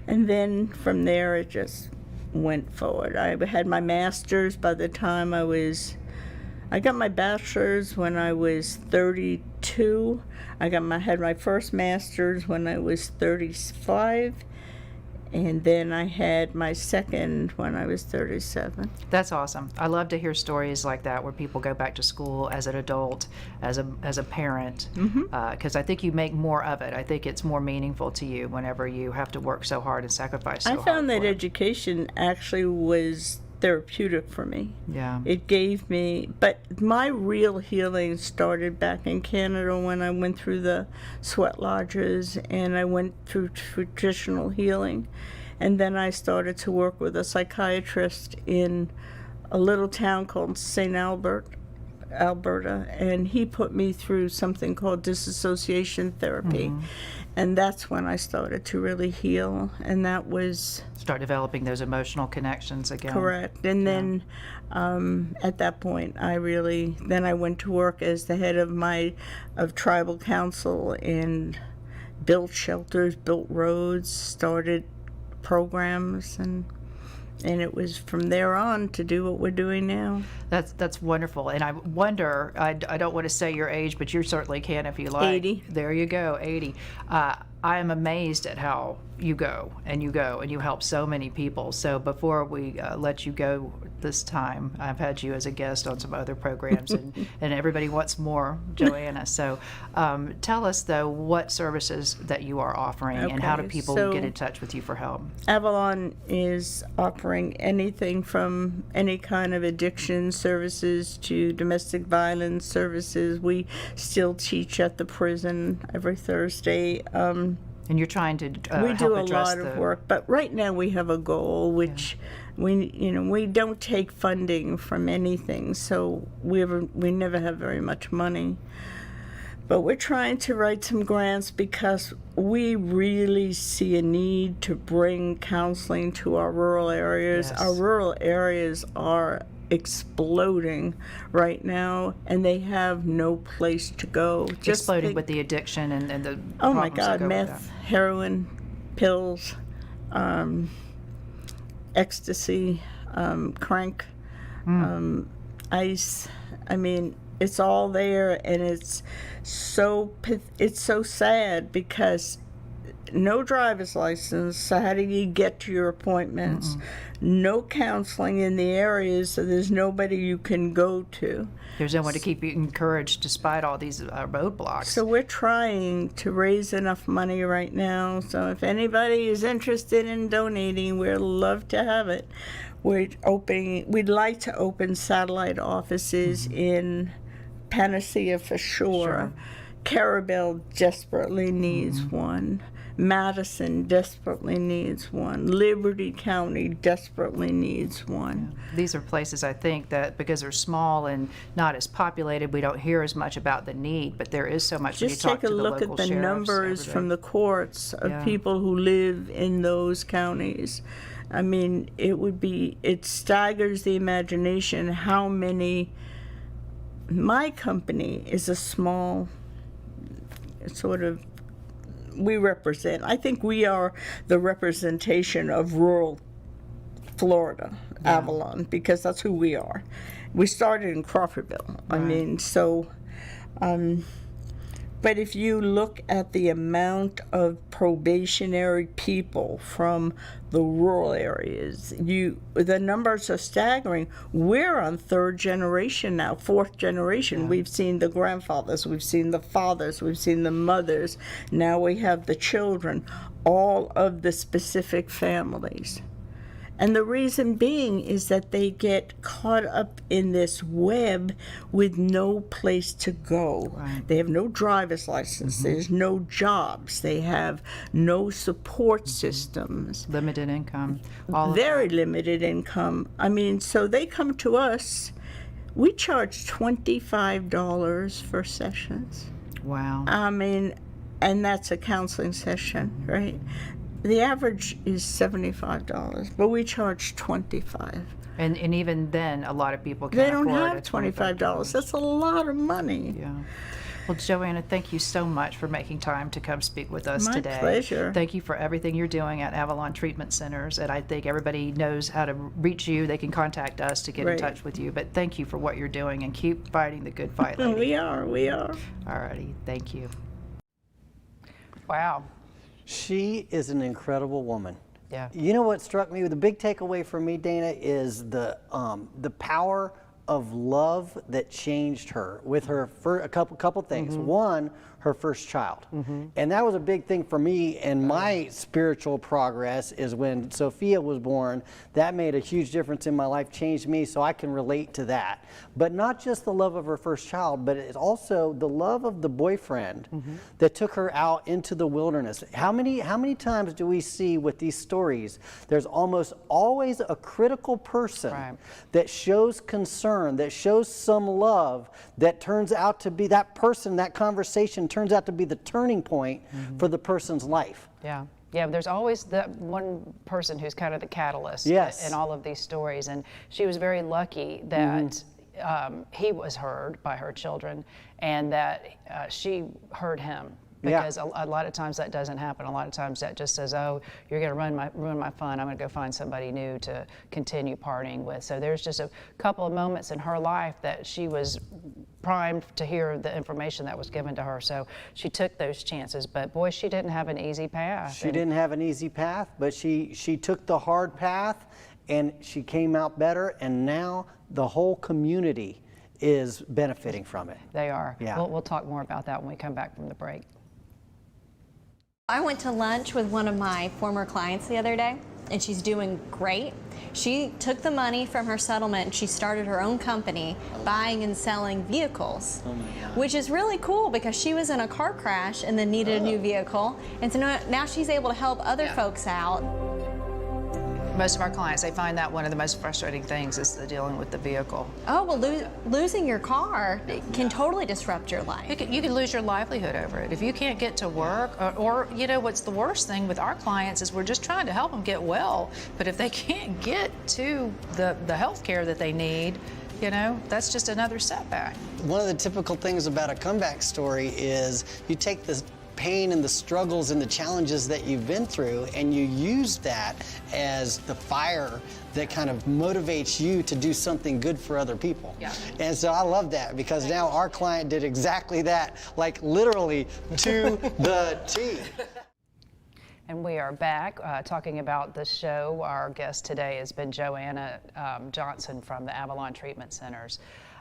And then from there it just went forward. I had my master's by the time I got my bachelor's when I was 32. I had my first master's when I was 35, and then I had my second when I was 37. That's awesome. I love to hear stories like that where people go back to school as an adult, as a parent, because I think you make more of it. I think it's more meaningful to you whenever you have to work so hard and sacrifice so hard. I found that education actually was therapeutic for me. Yeah. It gave me, but my real healing started back in Canada when I went through the sweat lodges and I went through traditional healing. And then I started to work with a psychiatrist in a little town called St. Albert, Alberta, and he put me through something called disassociation therapy. And that's when I started to really heal, and that was... Start developing those emotional connections again. Correct. And then at that point, then I went to work as the head of tribal council and built shelters, built roads, started programs, and it was from there on to do what we're doing now. That's wonderful. And I wonder, I don't want to say your age, but you certainly can if you like. 80. There you go, 80. I am amazed at how you go and you help so many people. So before we let you go this time, I've had you as a guest on some other programs, and everybody wants more, Joanna. So tell us, though, what services that you are offering and how do people get in touch with you for help? Avalon is offering anything from any kind of addiction services to domestic violence services. We still teach at the prison every Thursday. And you're trying to we help do a address lot of work, but right now we have a goal, which we don't take funding from anything, so we never have very much money. But we're trying to write some grants because we really see a need to bring counseling to our rural areas. Yes. Our rural areas are exploding right now, and they have no place to go. Exploding with the addiction and the oh my problems that God, go with meth, that. heroin, pills, ecstasy, crank, ice. I mean, it's all there, and it's so sad because no driver's license, so how do you get to your appointments? No counseling in the areas, so there's nobody you can go to. There's no one to keep you encouraged despite all these roadblocks. So we're trying to raise enough money right now, so if anybody is interested in donating, we'd love to have it. We'd like to open satellite offices in Panacea for sure. Carabel desperately needs one. Madison desperately needs one. Liberty County desperately needs one. Yeah. These are places, I think, that because they're small and not as populated, we don't hear as much about the need, but there is so much when you talk to the local sheriffs. Just take a look at the numbers from the courts of people who live in those counties. I mean, it staggers the imagination how many. My company is a small sort of, I think we are the representation of rural Florida, Avalon, because that's who we are. We started in Crawfordville. I mean, so, but if you look at the amount of probationary people from the rural areas, the numbers are staggering. We're on third generation now, fourth generation. We've seen the grandfathers, we've seen the fathers, we've seen the mothers. Now we have the children, all of the specific families. And the reason being is that they get caught up in this web with no place to go. They have no driver's license, there's no jobs, they have no support systems. Limited income. Very limited income. I mean, so they come to us. We charge $25 for sessions. Wow. I mean, and that's a counseling session, right? The average is $75, but we charge $25. And even then, a lot of people can't afford it. They don't have $25. That's a lot of money. Yeah. Well, Joanna, thank you so much for making time to come speak with us today. My pleasure. Thank you for everything you're doing at Avalon Treatment Centers, and I think everybody knows how to reach you. They can contact us to get in touch with you, but thank you for what you're doing, and keep fighting the good fight, lady. We are. All righty. Thank you. Wow. She is an incredible woman. Yeah. You know what struck me? The big takeaway for me, Dana, is the power of love that changed her with her for a couple things. One, her first child. And that was a big thing for me and my spiritual progress is when Sophia was born. That made a huge difference in my life, changed me, so I can relate to that. But not just the love of her first child, but it's also the love of the boyfriend that took her out into the wilderness. How many times do we see with these stories, there's almost always a critical person that shows concern, that shows some love, that turns out to be that person, that conversation turns out to be the turning point for the person's life. Yeah. Yeah, there's always that one person who's kind of the catalyst in all of these stories. And she was very lucky that he was heard by her children and that she heard him because a lot of times that doesn't happen. A lot of times that just says, oh, you're going to ruin my fun. I'm going to go find somebody new to continue partying with. So there's just a couple of moments in her life that she was primed to hear the information that was given to her. So she took those chances. But boy, she didn't have an easy path. She didn't have an easy path, but she took the hard path and she came out better, and now the whole community is benefiting from it. They are. Yeah. We'll talk more about that when we come back from the break. I went to lunch with one of my former clients the other day, and she's doing great. She took the money from her settlement and she started her own company buying and selling vehicles, which is really cool because she was in a car crash and then needed a new vehicle. And so now she's able to help other folks out. Most of our clients, they find that one of the most frustrating things is the dealing with the vehicle. Oh, well, losing your car can totally disrupt your life. You can lose your livelihood over it. If you can't get to work, or you know, what's the worst thing with our clients is we're just trying to help them get well. But if they can't get to the health care that they need, you know, that's just another setback. One of the typical things about a comeback story is you take the pain and the struggles and the challenges that you've been through, and you use that as the fire that kind of motivates you to do something good for other people. Yeah. And so I love that, because now our client did exactly that, like literally to the T. And we are back talking about the show. Our guest today has been Joanna Johnson from the Avalon Treatment Centers.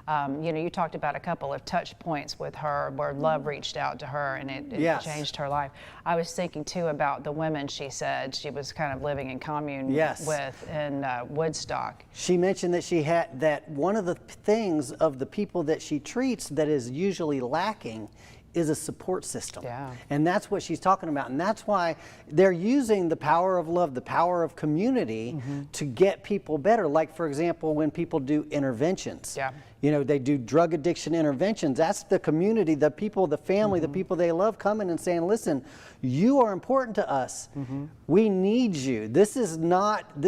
You know, you talked about a couple of touch points with her where love reached out to her and it changed her life. I was thinking too about the women she said she was kind of living in commune with in Woodstock. She mentioned that she had that one of the things of the people that she treats that is usually lacking is a support system. Yeah. And that's what she's talking about. And that's why they're using the power of love, the power of community to get people better. Like, for example, when people do interventions. Yeah. You know, they do drug addiction interventions. That's the community, the people, the family, the people they love coming and saying, listen, you are important to us. We need you. This is not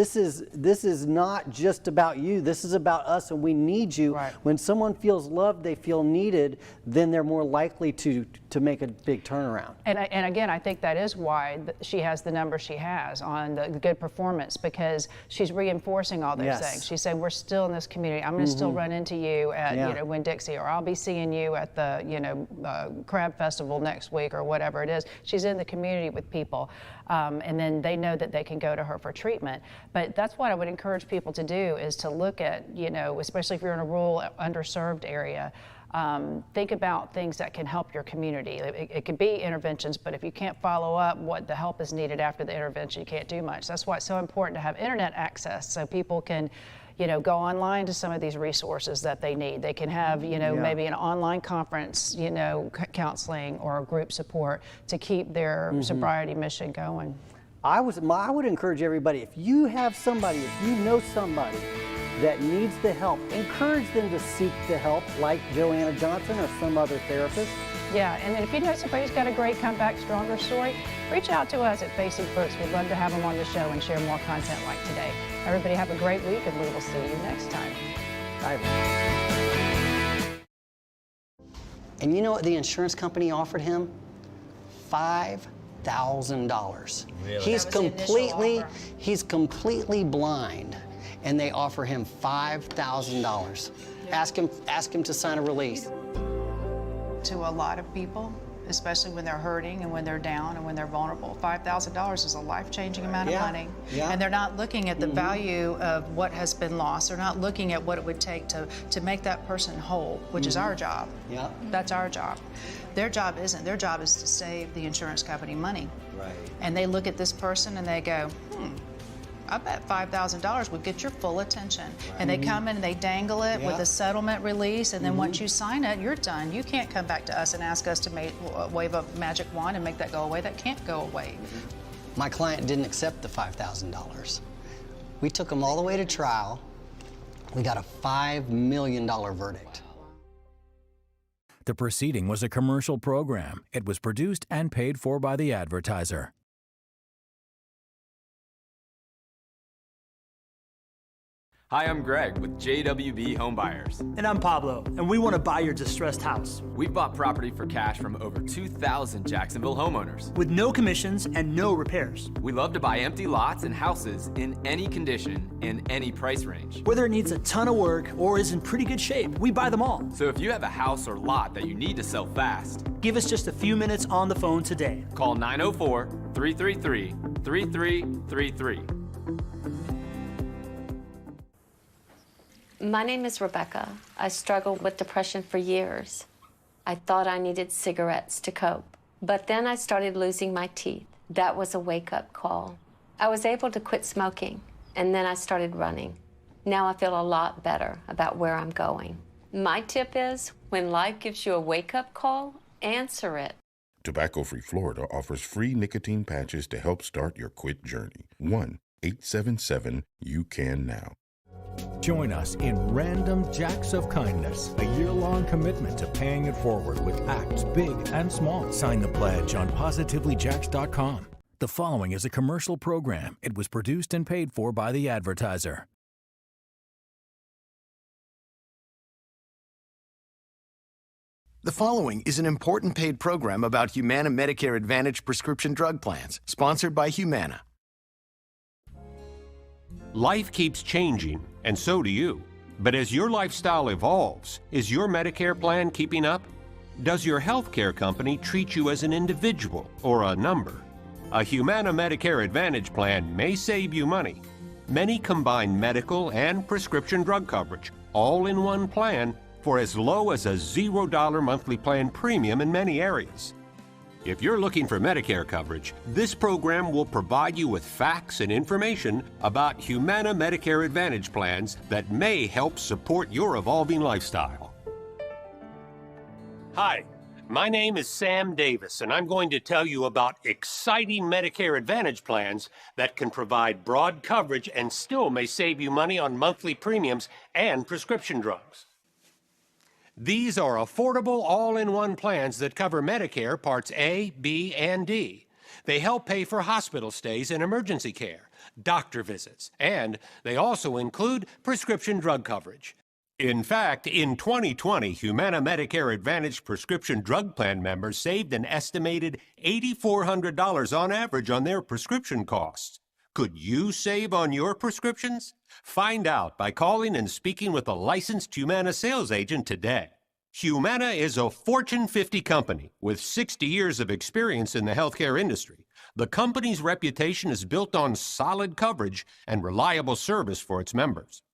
just about you. This is about us, and we need you. Right. When someone feels loved, they feel needed, then they're more likely to make a big turnaround. And again, I think that is why she has the number she has on the good performance, because she's reinforcing all those things. She's saying, we're still in this community. I'm going to still run into you at you know, Winn-Dixie, or I'll be seeing you at the Crab Festival next week, or whatever it is. She's in the community with people, and then they know that they can go to her for treatment. But that's what I would encourage people to do, is to look at, you know, especially if you're in a rural, underserved area, think about things that can help your community. It could be interventions, but if you can't follow up what the help is needed after the intervention, you can't do much. That's why it's so important to have internet access, so people can, you know, go online to some of these resources that they need. They can have, you know, maybe an online conference, you know, counseling or group support to keep their sobriety mission going. I would encourage everybody, if you have somebody, if you know somebody that needs the help, encourage them to seek the help, like Joanna Johnson or some other therapist. Yeah, and then if you know somebody who's got a great comeback stronger story, reach out to us at Facing Books. We'd love to have them on the show and share more content like today. Everybody have a great week, and we will see you next time. Bye. And you know what the insurance company offered him? $5,000. Really? He's completely blind, and they offer him $5,000. Ask him to sign a release. To a lot of people, especially when they're hurting and when they're down and when they're vulnerable, $5,000 is a life-changing amount of money. Yeah. And they're not looking at the value of what has been lost. They're not looking at what it would take to make that person whole, which is our job. Yeah. That's our job. Their job isn't. Their job is to save the insurance company money. Right. And they look at this person and they go, I bet $5,000 would get your full attention. Right. And they come in and they dangle it with a settlement release, and then once you sign it, you're done. You can't come back to us and ask us to wave a magic wand and make that go away. That can't go away. My client didn't accept the $5,000. We took him all the way to trial. We got a $5 million verdict. The proceeding was a commercial program. It was produced and paid for by the advertiser. Hi, I'm Greg with JWB Home Buyers. And I'm Pablo, and we want to buy your distressed house. We've bought property for cash from over 2,000 Jacksonville homeowners. With no commissions and no repairs. We love to buy empty lots and houses in any condition, in any price range. Whether it needs a ton of work or is in pretty good shape, we buy them all. So if you have a house or lot that you need to sell fast, give us just a few minutes on the phone today. Call 904-333-3333. My name is Rebecca. I struggled with depression for years. I thought I needed cigarettes to cope. But then I started losing my teeth. That was a wake-up call. I was able to quit smoking, and then I started running. Now I feel a lot better about where I'm going. My tip is, when life gives you a wake-up call, answer it. Tobacco Free Florida offers free nicotine patches to help start your quit journey. 1-877-YOU-CAN-NOW. Join us in Random Jacks of Kindness, a year-long commitment to paying it forward with acts big and small. Sign the pledge on PositivelyJacks.com. The following is a commercial program. It was produced and paid for by the advertiser. The following is an important paid program about Humana Medicare Advantage prescription drug plans, sponsored by Humana. Life keeps changing, and so do you. But as your lifestyle evolves, is your Medicare plan keeping up? Does your healthcare company treat you as an individual or a number? A Humana Medicare Advantage plan may save you money. Many combine medical and prescription drug coverage, all in one plan, for as low as a $0 monthly plan premium in many areas. If you're looking for Medicare coverage, this program will provide you with facts and information about Humana Medicare Advantage plans that may help support your evolving lifestyle. Hi, my name is Sam Davis, and I'm going to tell you about exciting Medicare Advantage plans that can provide broad coverage and still may save you money on monthly premiums and prescription drugs. These are affordable all-in-one plans that cover Medicare Parts A, B, and D. They help pay for hospital stays and emergency care, doctor visits, and they also include prescription drug coverage. In fact, in 2020, Humana Medicare Advantage prescription drug plan members saved an estimated $8,400 on average on their prescription costs. Could you save on your prescriptions? Find out by calling and speaking with a licensed Humana sales agent today. Humana is a Fortune 50 company with 60 years of experience in the healthcare industry. The company's reputation is built on solid coverage and reliable service for its members.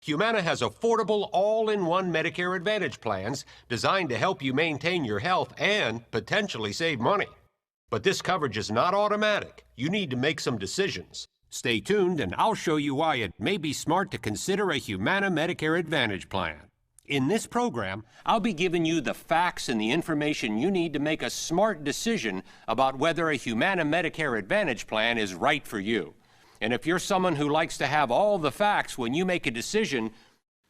Humana has affordable all-in-one Medicare Advantage plans designed to help you maintain your health and potentially save money. But this coverage is not automatic. You need to make some decisions. Stay tuned and I'll show you why it may be smart to consider a Humana Medicare Advantage plan. In this program, I'll be giving you the facts and the information you need to make a smart decision about whether a Humana Medicare Advantage plan is right for you. And if you're someone who likes to have all the facts when you make a decision,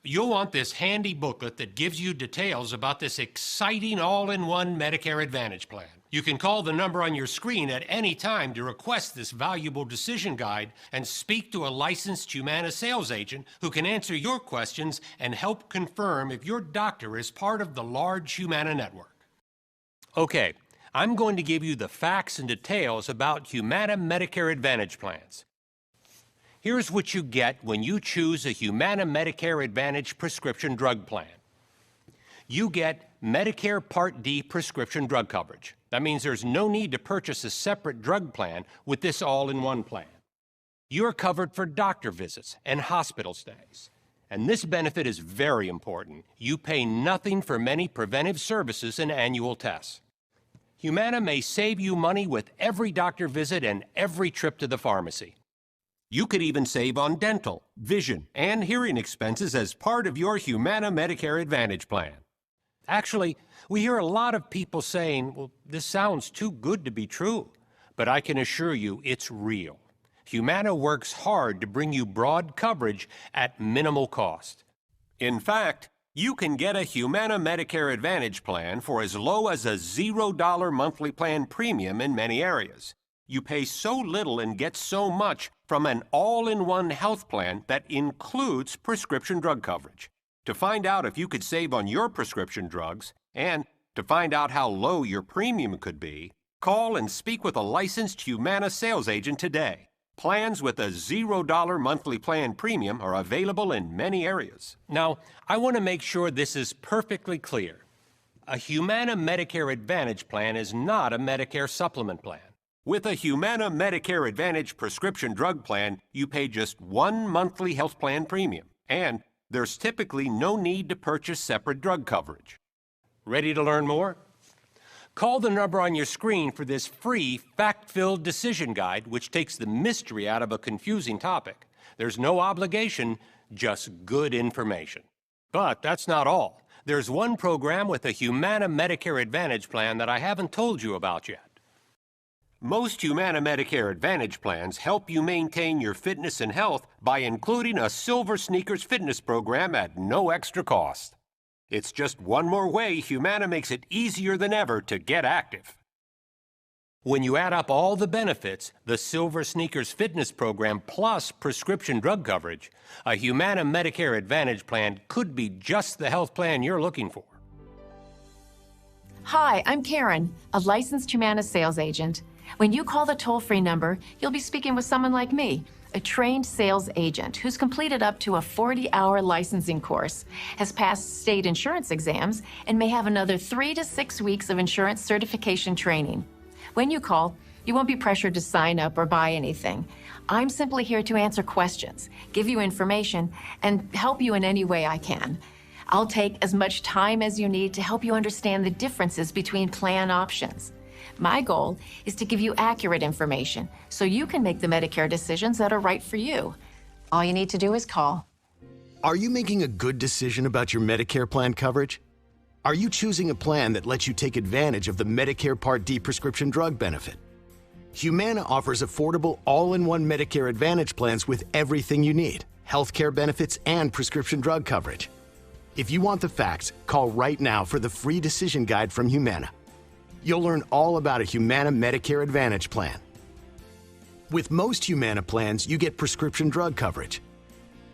you'll want this handy booklet that gives you details about this exciting all-in-one Medicare Advantage plan. You can call the number on your screen at any time to request this valuable decision guide and speak to a licensed Humana sales agent who can answer your questions and help confirm if your doctor is part of the large Humana network. Okay, I'm going to give you the facts and details about Humana Medicare Advantage plans. Here's what you get when you choose a Humana Medicare Advantage prescription drug plan. You get Medicare Part D prescription drug coverage. That means there's no need to purchase a separate drug plan with this all-in-one plan. You're covered for doctor visits and hospital stays. And this benefit is very important. You pay nothing for many preventive services and annual tests. Humana may save you money with every doctor visit and every trip to the pharmacy. You could even save on dental, vision, and hearing expenses as part of your Humana Medicare Advantage plan. Actually, we hear a lot of people saying, well, this sounds too good to be true. But I can assure you it's real. Humana works hard to bring you broad coverage at minimal cost. In fact, you can get a Humana Medicare Advantage plan for as low as a $0 monthly plan premium in many areas. You pay so little and get so much from an all-in-one health plan that includes prescription drug coverage. To find out if you could save on your prescription drugs and to find out how low your premium could be, call and speak with a licensed Humana sales agent today. Plans with a $0 monthly plan premium are available in many areas. Now, I want to make sure this is perfectly clear. A Humana Medicare Advantage plan is not a Medicare supplement plan. With a Humana Medicare Advantage prescription drug plan, you pay just one monthly health plan premium, and there's typically no need to purchase separate drug coverage. Ready to learn more? Call the number on your screen for this free, fact-filled decision guide, which takes the mystery out of a confusing topic. There's no obligation, just good information. But that's not all. There's one program with a Humana Medicare Advantage plan that I haven't told you about yet. Most Humana Medicare Advantage plans help you maintain your fitness and health by including a Silver Sneakers fitness program at no extra cost. It's just one more way Humana makes it easier than ever to get active. When you add up all the benefits, the Silver Sneakers fitness program plus prescription drug coverage, a Humana Medicare Advantage plan could be just the health plan you're looking for. Hi, I'm Karen, a licensed Humana sales agent. When you call the toll-free number, you'll be speaking with someone like me, a trained sales agent who's completed up to a 40-hour licensing course, has passed state insurance exams, and may have another 3 to 6 weeks of insurance certification training. When you call, you won't be pressured to sign up or buy anything. I'm simply here to answer questions, give you information, and help you in any way I can. I'll take as much time as you need to help you understand the differences between plan options. My goal is to give you accurate information so you can make the Medicare decisions that are right for you. All you need to do is call. Are you making a good decision about your Medicare plan coverage? Are you choosing a plan that lets you take advantage of the Medicare Part D prescription drug benefit? Humana offers affordable all-in-one Medicare Advantage plans with everything you need, healthcare benefits and prescription drug coverage. If you want the facts, call right now for the free decision guide from Humana. You'll learn all about a Humana Medicare Advantage plan. With most Humana plans, you get prescription drug coverage.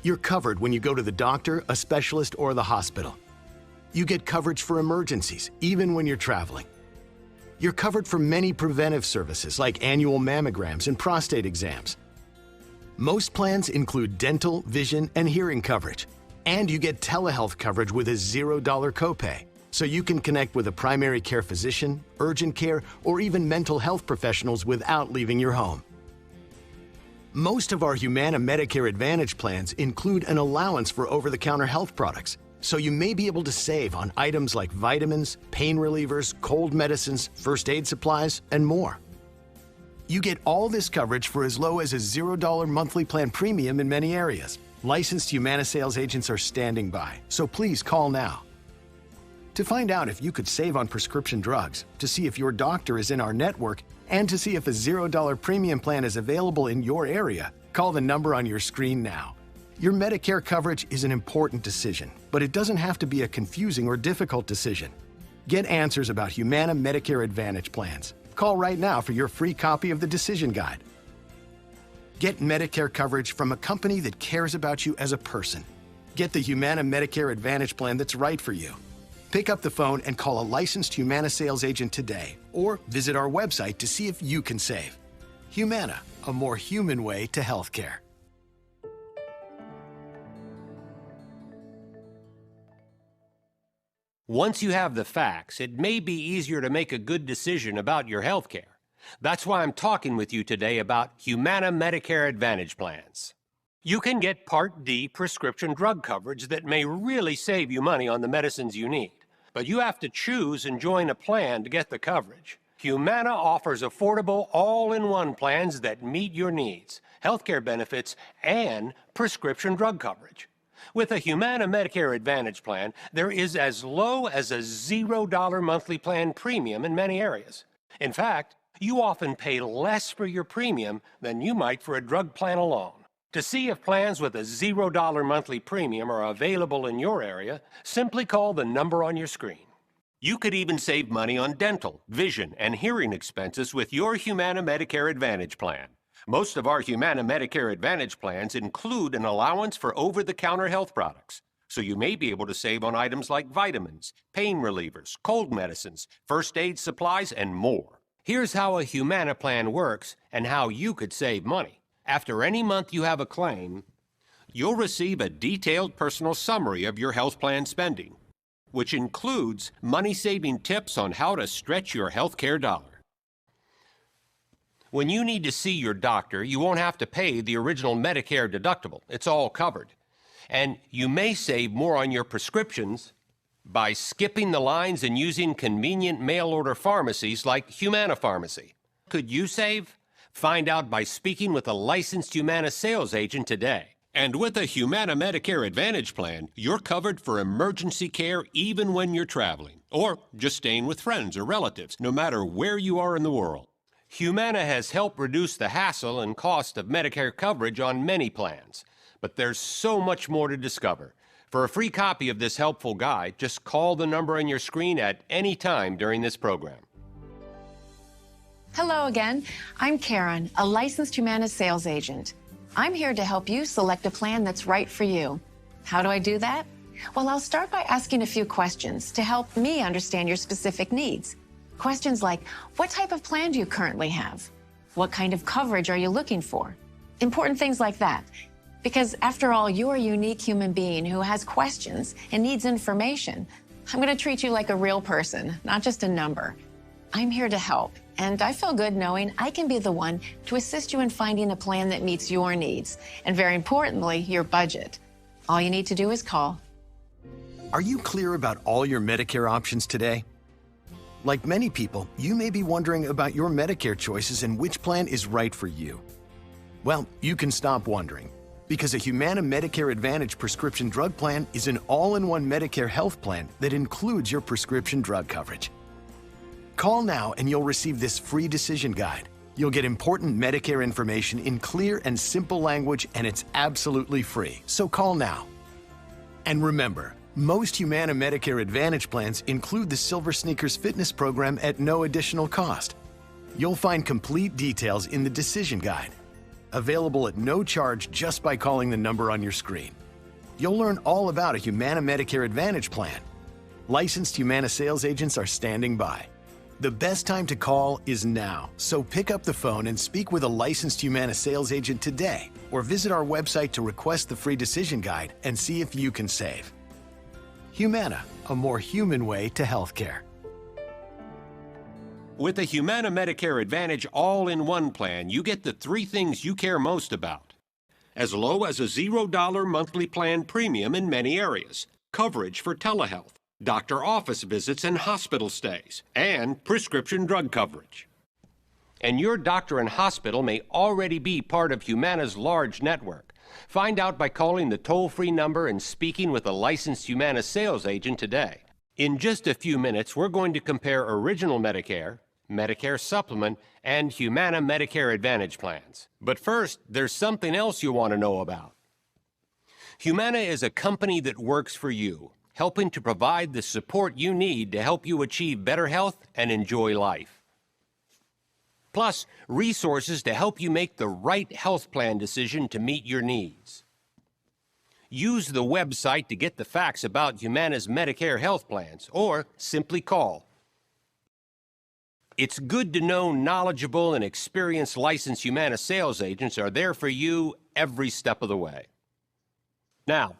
You're covered when you go to the doctor, a specialist, or the hospital. You get coverage for emergencies, even when you're traveling. You're covered for many preventive services like annual mammograms and prostate exams. Most plans include dental, vision, and hearing coverage. And you get telehealth coverage with a $0 copay, so you can connect with a primary care physician, urgent care, or even mental health professionals without leaving your home. Most of our Humana Medicare Advantage plans include an allowance for over-the-counter health products, so you may be able to save on items like vitamins, pain relievers, cold medicines, first aid supplies, and more. You get all this coverage for as low as a $0 monthly plan premium in many areas. Licensed Humana sales agents are standing by, so please call now. To find out if you could save on prescription drugs, to see if your doctor is in our network, and to see if a $0 premium plan is available in your area, call the number on your screen now. Your Medicare coverage is an important decision, but it doesn't have to be a confusing or difficult decision. Get answers about Humana Medicare Advantage plans. Call right now for your free copy of the decision guide. Get Medicare coverage from a company that cares about you as a person. Get the Humana Medicare Advantage plan that's right for you. Pick up the phone and call a licensed Humana sales agent today, or visit our website to see if you can save. Humana, a more human way to healthcare. Once you have the facts, it may be easier to make a good decision about your health care. That's why I'm talking with you today about Humana Medicare Advantage plans. You can get Part D prescription drug coverage that may really save you money on the medicines you need. But you have to choose and join a plan to get the coverage. Humana offers affordable all-in-one plans that meet your needs, healthcare benefits, and prescription drug coverage. With a Humana Medicare Advantage plan, there is as low as a $0 monthly plan premium in many areas. In fact, you often pay less for your premium than you might for a drug plan alone. To see if plans with a $0 monthly premium are available in your area, simply call the number on your screen. You could even save money on dental, vision, and hearing expenses with your Humana Medicare Advantage plan. Most of our Humana Medicare Advantage plans include an allowance for over-the-counter health products, so you may be able to save on items like vitamins, pain relievers, cold medicines, first aid supplies, and more. Here's how a Humana plan works and how you could save money. After any month you have a claim, you'll receive a detailed personal summary of your health plan spending, which includes money-saving tips on how to stretch your health care dollar. When you need to see your doctor, you won't have to pay the original Medicare deductible. It's all covered. And you may save more on your prescriptions by skipping the lines and using convenient mail-order pharmacies like Humana Pharmacy. Could you save? Find out by speaking with a licensed Humana sales agent today. And with a Humana Medicare Advantage plan, you're covered for emergency care even when you're traveling, or just staying with friends or relatives, no matter where you are in the world. Humana has helped reduce the hassle and cost of Medicare coverage on many plans, but there's so much more to discover. For a free copy of this helpful guide, just call the number on your screen at any time during this program. Hello again. I'm Karen, a licensed Humana sales agent. I'm here to help you select a plan that's right for you. How do I do that? Well, I'll start by asking a few questions to help me understand your specific needs. Questions like, what type of plan do you currently have? What kind of coverage are you looking for? Important things like that. Because after all, you're a unique human being who has questions and needs information. I'm going to treat you like a real person, not just a number. I'm here to help, and I feel good knowing I can be the one to assist you in finding a plan that meets your needs, and very importantly, your budget. All you need to do is call. Are you clear about all your Medicare options today? Like many people, you may be wondering about your Medicare choices and which plan is right for you. Well, you can stop wondering, because a Humana Medicare Advantage prescription drug plan is an all-in-one Medicare health plan that includes your prescription drug coverage. Call now and you'll receive this free decision guide. You'll get important Medicare information in clear and simple language, and it's absolutely free. So call now. And remember, most Humana Medicare Advantage plans include the Silver Sneakers Fitness program at no additional cost. You'll find complete details in the decision guide, available at no charge just by calling the number on your screen. You'll learn all about a Humana Medicare Advantage plan. Licensed Humana sales agents are standing by. The best time to call is now, so pick up the phone and speak with a licensed Humana sales agent today, or visit our website to request the free decision guide and see if you can save. Humana, a more human way to healthcare. With the Humana Medicare Advantage all-in-one plan, you get the 3 things you care most about. As low as a $0 monthly plan premium in many areas, coverage for telehealth, doctor office visits and hospital stays, and prescription drug coverage. And your doctor and hospital may already be part of Humana's large network. Find out by calling the toll-free number and speaking with a licensed Humana sales agent today. In just a few minutes, we're going to compare Original Medicare, Medicare Supplement, and Humana Medicare Advantage plans. But first, there's something else you want to know about. Humana is a company that works for you, helping to provide the support you need to help you achieve better health and enjoy life. Plus, resources to help you make the right health plan decision to meet your needs. Use the website to get the facts about Humana's Medicare health plans, or simply call. It's good to know knowledgeable and experienced licensed Humana sales agents are there for you every step of the way. Now,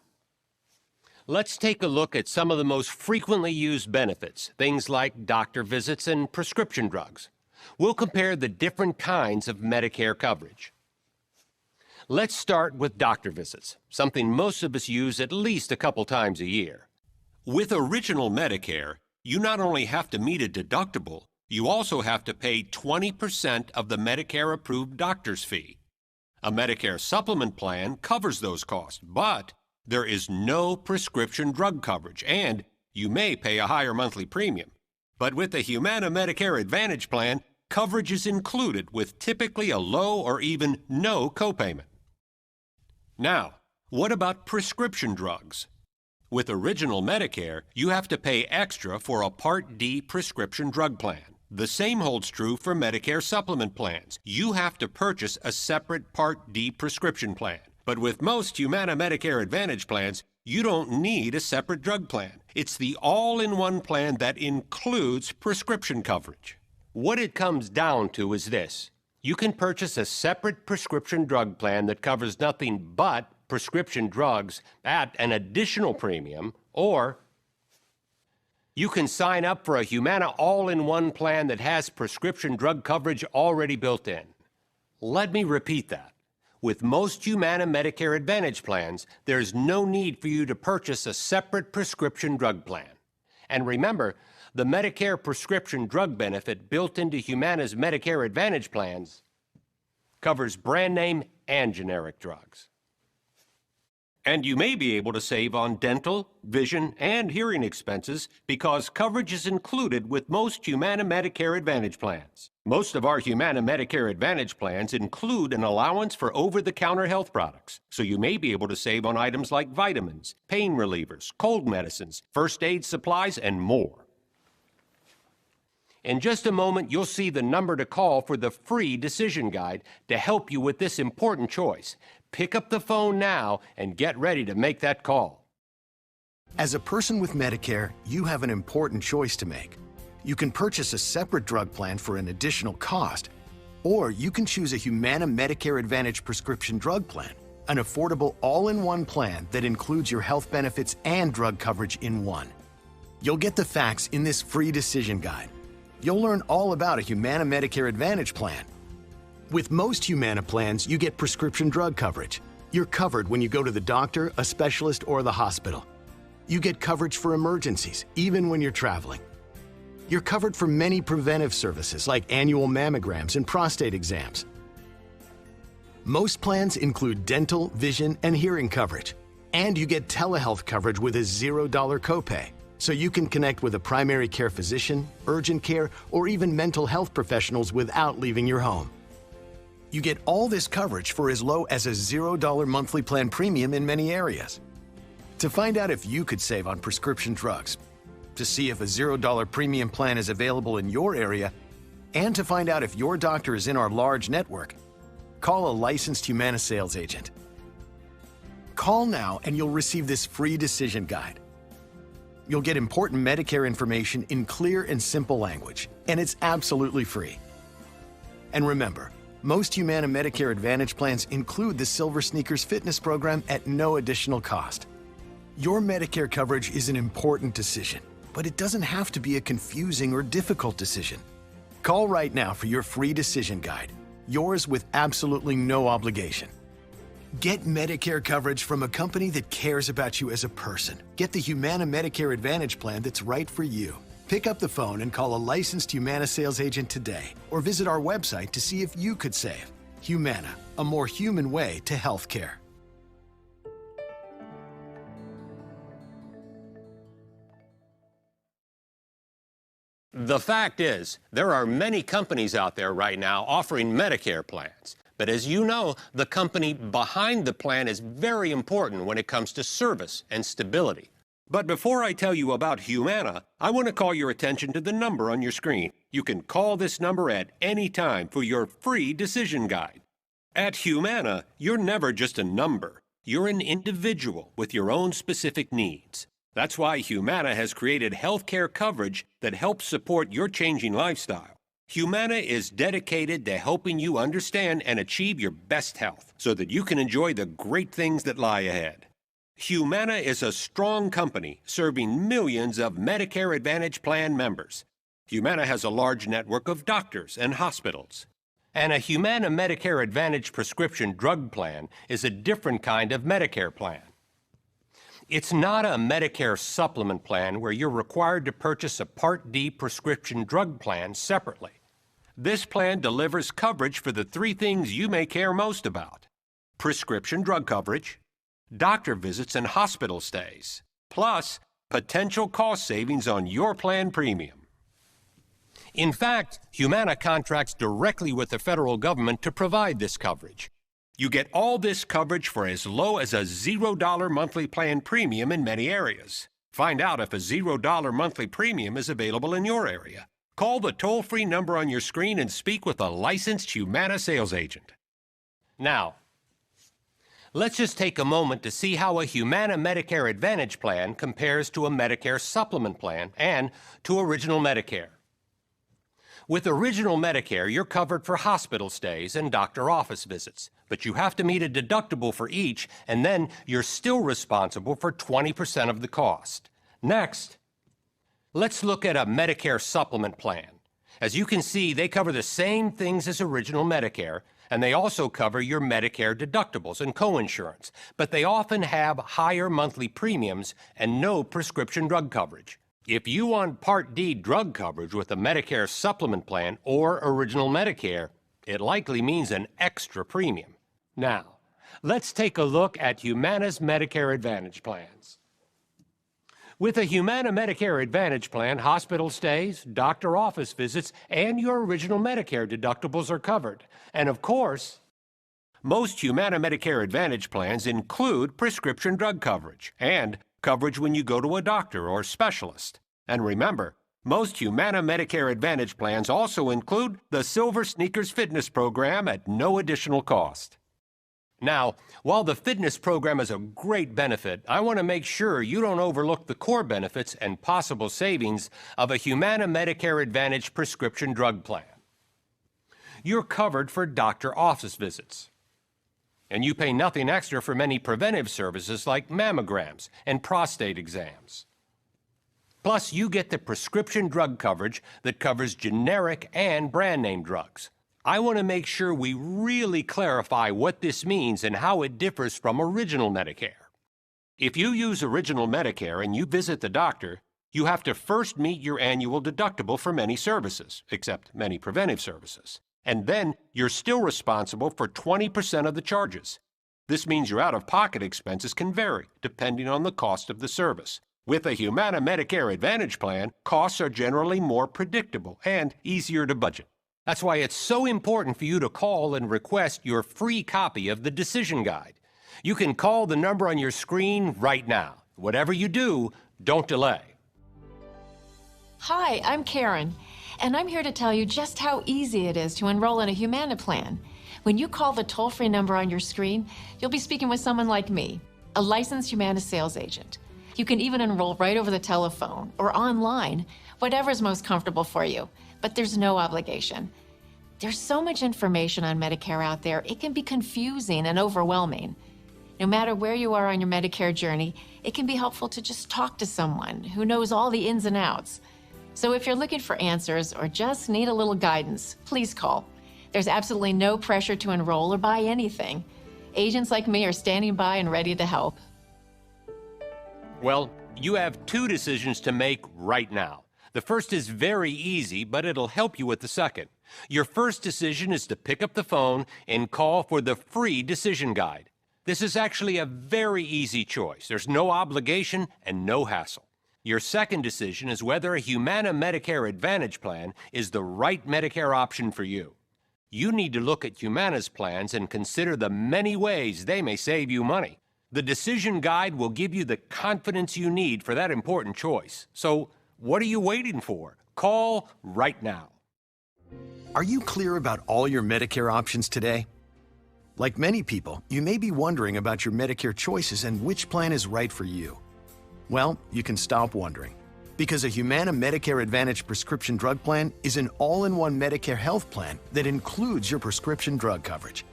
let's take a look at some of the most frequently used benefits, things like doctor visits and prescription drugs. We'll compare the different kinds of Medicare coverage. Let's start with doctor visits, something most of us use at least a couple times a year. With Original Medicare, you not only have to meet a deductible, you also have to pay 20% of the Medicare-approved doctor's fee. A Medicare Supplement plan covers those costs, but there is no prescription drug coverage, and you may pay a higher monthly premium. But with the Humana Medicare Advantage plan, coverage is included with typically a low or even no copayment. Now, what about prescription drugs? With Original Medicare, you have to pay extra for a Part D prescription drug plan. The same holds true for Medicare supplement plans. You have to purchase a separate Part D prescription plan. But with most Humana Medicare Advantage plans, you don't need a separate drug plan. It's the all-in-one plan that includes prescription coverage. What it comes down to is this. You can purchase a separate prescription drug plan that covers nothing but prescription drugs at an additional premium, or you can sign up for a Humana all-in-one plan that has prescription drug coverage already built in. Let me repeat that. With most Humana Medicare Advantage plans, there's no need for you to purchase a separate prescription drug plan. And remember, the Medicare prescription drug benefit built into Humana's Medicare Advantage plans covers brand name and generic drugs. And you may be able to save on dental, vision, and hearing expenses because coverage is included with most Humana Medicare Advantage plans. Most of our Humana Medicare Advantage plans include an allowance for over-the-counter health products, so you may be able to save on items like vitamins, pain relievers, cold medicines, first aid supplies, and more. In just a moment, you'll see the number to call for the free decision guide to help you with this important choice. Pick up the phone now and get ready to make that call. As a person with Medicare, you have an important choice to make. You can purchase a separate drug plan for an additional cost, or you can choose a Humana Medicare Advantage prescription drug plan, an affordable all-in-one plan that includes your health benefits and drug coverage in one. You'll get the facts in this free decision guide. You'll learn all about a Humana Medicare Advantage plan. With most Humana plans, you get prescription drug coverage. You're covered when you go to the doctor, a specialist, or the hospital. You get coverage for emergencies, even when you're traveling. You're covered for many preventive services like annual mammograms and prostate exams. Most plans include dental, vision, and hearing coverage. And you get telehealth coverage with a $0 copay, so you can connect with a primary care physician, urgent care, or even mental health professionals without leaving your home. You get all this coverage for as low as a $0 monthly plan premium in many areas. To find out if you could save on prescription drugs, to see if a $0 premium plan is available in your area, and to find out if your doctor is in our large network, call a licensed Humana sales agent. Call now and you'll receive this free decision guide. You'll get important Medicare information in clear and simple language, and it's absolutely free. And remember, most Humana Medicare Advantage plans include the Silver Sneakers Fitness program at no additional cost. Your Medicare coverage is an important decision, but it doesn't have to be a confusing or difficult decision. Call right now for your free decision guide, yours with absolutely no obligation. Get Medicare coverage from a company that cares about you as a person. Get the Humana Medicare Advantage plan that's right for you. Pick up the phone and call a licensed Humana sales agent today, or visit our website to see if you could save. Humana, a more human way to healthcare. The fact is, there are many companies out there right now offering Medicare plans. But as you know, the company behind the plan is very important when it comes to service and stability. But before I tell you about Humana, I want to call your attention to the number on your screen. You can call this number at any time for your free decision guide. At Humana, you're never just a number. You're an individual with your own specific needs. That's why Humana has created healthcare coverage that helps support your changing lifestyle. Humana is dedicated to helping you understand and achieve your best health so that you can enjoy the great things that lie ahead. Humana is a strong company serving millions of Medicare Advantage plan members. Humana has a large network of doctors and hospitals. And a Humana Medicare Advantage prescription drug plan is a different kind of Medicare plan. It's not a Medicare supplement plan where you're required to purchase a Part D prescription drug plan separately. This plan delivers coverage for the three things you may care most about: prescription drug coverage, doctor visits and hospital stays, plus potential cost savings on your plan premium. In fact, Humana contracts directly with the federal government to provide this coverage. You get all this coverage for as low as a $0 monthly plan premium in many areas. Find out if a $0 monthly premium is available in your area. Call the toll-free number on your screen and speak with a licensed Humana sales agent. Now, let's just take a moment to see how a Humana Medicare Advantage plan compares to a Medicare Supplement plan and to Original Medicare. With Original Medicare, you're covered for hospital stays and doctor office visits, but you have to meet a deductible for each, and then you're still responsible for 20% of the cost. Next, let's look at a Medicare Supplement plan. As you can see, they cover the same things as Original Medicare, and they also cover your Medicare deductibles and coinsurance, but they often have higher monthly premiums and no prescription drug coverage. If you want Part D drug coverage with a Medicare Supplement plan or Original Medicare, it likely means an extra premium. Now, let's take a look at Humana's Medicare Advantage plans. With a Humana Medicare Advantage plan, hospital stays, doctor office visits, and your Original Medicare deductibles are covered. And of course, most Humana Medicare Advantage plans include prescription drug coverage and coverage when you go to a doctor or specialist. And remember, most Humana Medicare Advantage plans also include the Silver Sneakers Fitness Program at no additional cost. Now, while the fitness program is a great benefit, I want to make sure you don't overlook the core benefits and possible savings of a Humana Medicare Advantage prescription drug plan. You're covered for doctor office visits, and you pay nothing extra for many preventive services like mammograms and prostate exams. Plus, you get the prescription drug coverage that covers generic and brand name drugs. I want to make sure we really clarify what this means and how it differs from Original Medicare. If you use Original Medicare and you visit the doctor, you have to first meet your annual deductible for many services, except many preventive services. And then you're still responsible for 20% of the charges. This means your out-of-pocket expenses can vary depending on the cost of the service. With a Humana Medicare Advantage plan, costs are generally more predictable and easier to budget. That's why it's so important for you to call and request your free copy of the Decision Guide. You can call the number on your screen right now. Whatever you do, don't delay. Hi, I'm Karen, and I'm here to tell you just how easy it is to enroll in a Humana plan. When you call the toll-free number on your screen, you'll be speaking with someone like me, a licensed Humana sales agent. You can even enroll right over the telephone or online, whatever's most comfortable for you, but there's no obligation. There's so much information on Medicare out there, it can be confusing and overwhelming. No matter where you are on your Medicare journey, it can be helpful to just talk to someone who knows all the ins and outs. So if you're looking for answers or just need a little guidance, please call. There's absolutely no pressure to enroll or buy anything. Agents like me are standing by and ready to help. Well, you have two decisions to make right now. The first is very easy, but it'll help you with the second. Your first decision is to pick up the phone and call for the free Decision Guide. This is actually a very easy choice. There's no obligation and no hassle. Your second decision is whether a Humana Medicare Advantage plan is the right Medicare option for you. You need to look at Humana's plans and consider the many ways they may save you money. The Decision Guide will give you the confidence you need for that important choice. So, what are you waiting for? Call right now. Are you clear about all your Medicare options today? Like many people, you may be wondering about your Medicare choices and which plan is right for you. Well, you can stop wondering, because a Humana Medicare Advantage prescription drug plan is an all-in-one Medicare health plan that includes your prescription drug coverage.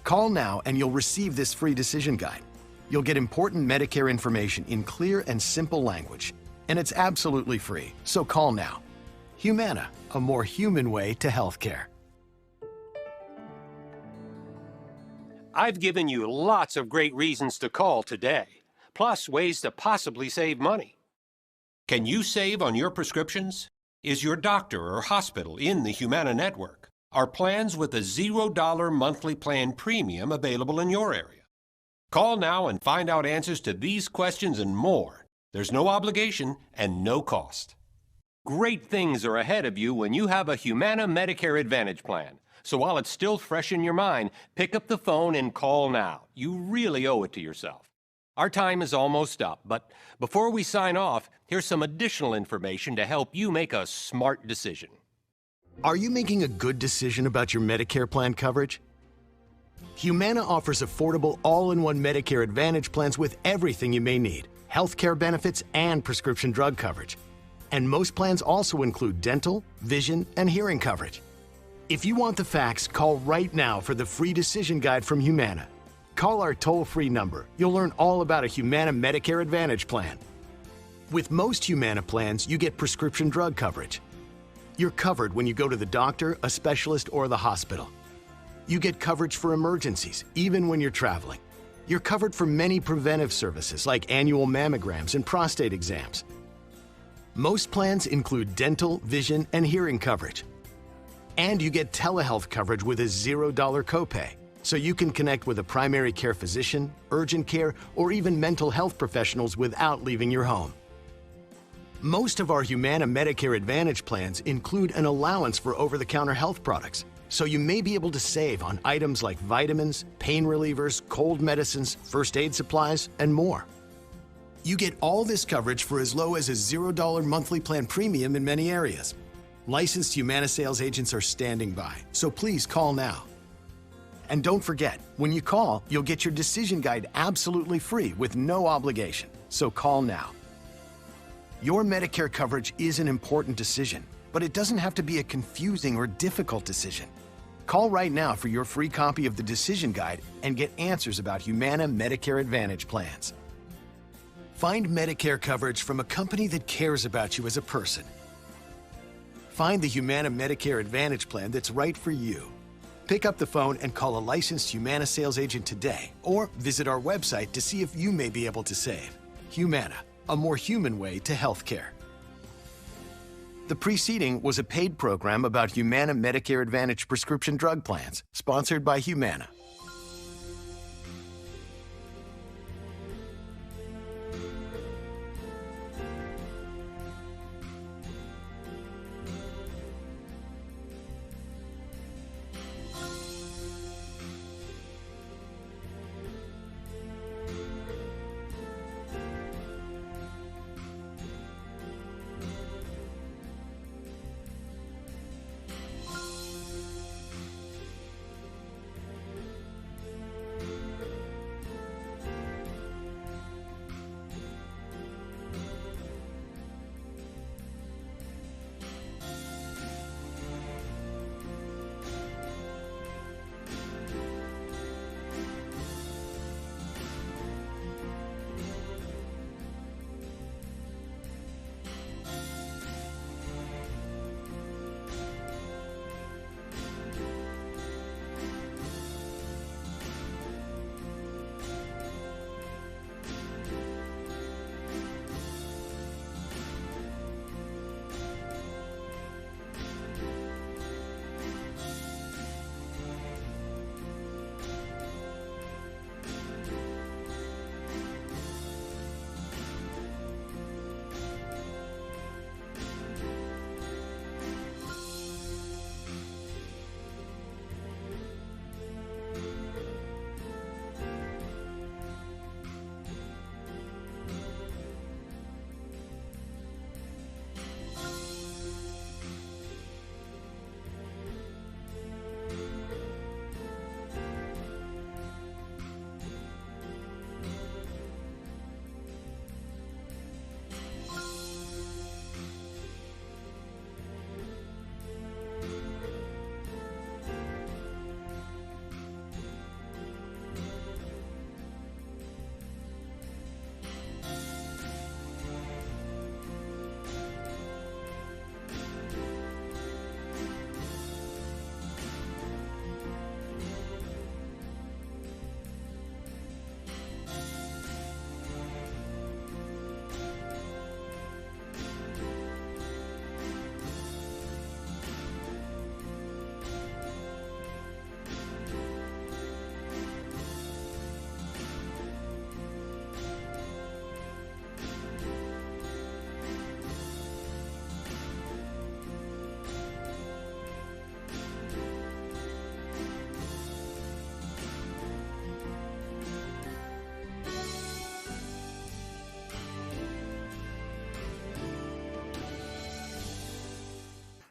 Call now and you'll receive this free Decision Guide. You'll get important Medicare information in clear and simple language, and it's absolutely free, so call now. Humana, a more human way to healthcare. I've given you lots of great reasons to call today, plus ways to possibly save money. Can you save on your prescriptions? Is your doctor or hospital in the Humana network? Are plans with a $0 monthly plan premium available in your area? Call now and find out answers to these questions and more. There's no obligation and no cost. Great things are ahead of you when you have a Humana Medicare Advantage plan. So while it's still fresh in your mind, pick up the phone and call now. You really owe it to yourself. Our time is almost up, but before we sign off, here's some additional information to help you make a smart decision. Are you making a good decision about your Medicare plan coverage? Humana offers affordable all-in-one Medicare Advantage plans with everything you may need, healthcare benefits and prescription drug coverage. And most plans also include dental, vision, and hearing coverage. If you want the facts, call right now for the free decision guide from Humana. Call our toll-free number. You'll learn all about a Humana Medicare Advantage plan. With most Humana plans, you get prescription drug coverage. You're covered when you go to the doctor, a specialist, or the hospital. You get coverage for emergencies, even when you're traveling. You're covered for many preventive services like annual mammograms and prostate exams. Most plans include dental, vision, and hearing coverage. And you get telehealth coverage with a $0 copay, so you can connect with a primary care physician, urgent care, or even mental health professionals without leaving your home. Most of our Humana Medicare Advantage plans include an allowance for over-the-counter health products, so you may be able to save on items like vitamins, pain relievers, cold medicines, first aid supplies, and more. You get all this coverage for as low as a $0 monthly plan premium in many areas. Licensed Humana sales agents are standing by, so please call now. And don't forget, when you call, you'll get your decision guide absolutely free with no obligation, so call now. Your Medicare coverage is an important decision, but it doesn't have to be a confusing or difficult decision. Call right now for your free copy of the decision guide and get answers about Humana Medicare Advantage plans. Find Medicare coverage from a company that cares about you as a person. Find the Humana Medicare Advantage plan that's right for you. Pick up the phone and call a licensed Humana sales agent today, or visit our website to see if you may be able to save. Humana, a more human way to healthcare. The preceding was a paid program about Humana Medicare Advantage prescription drug plans, sponsored by Humana.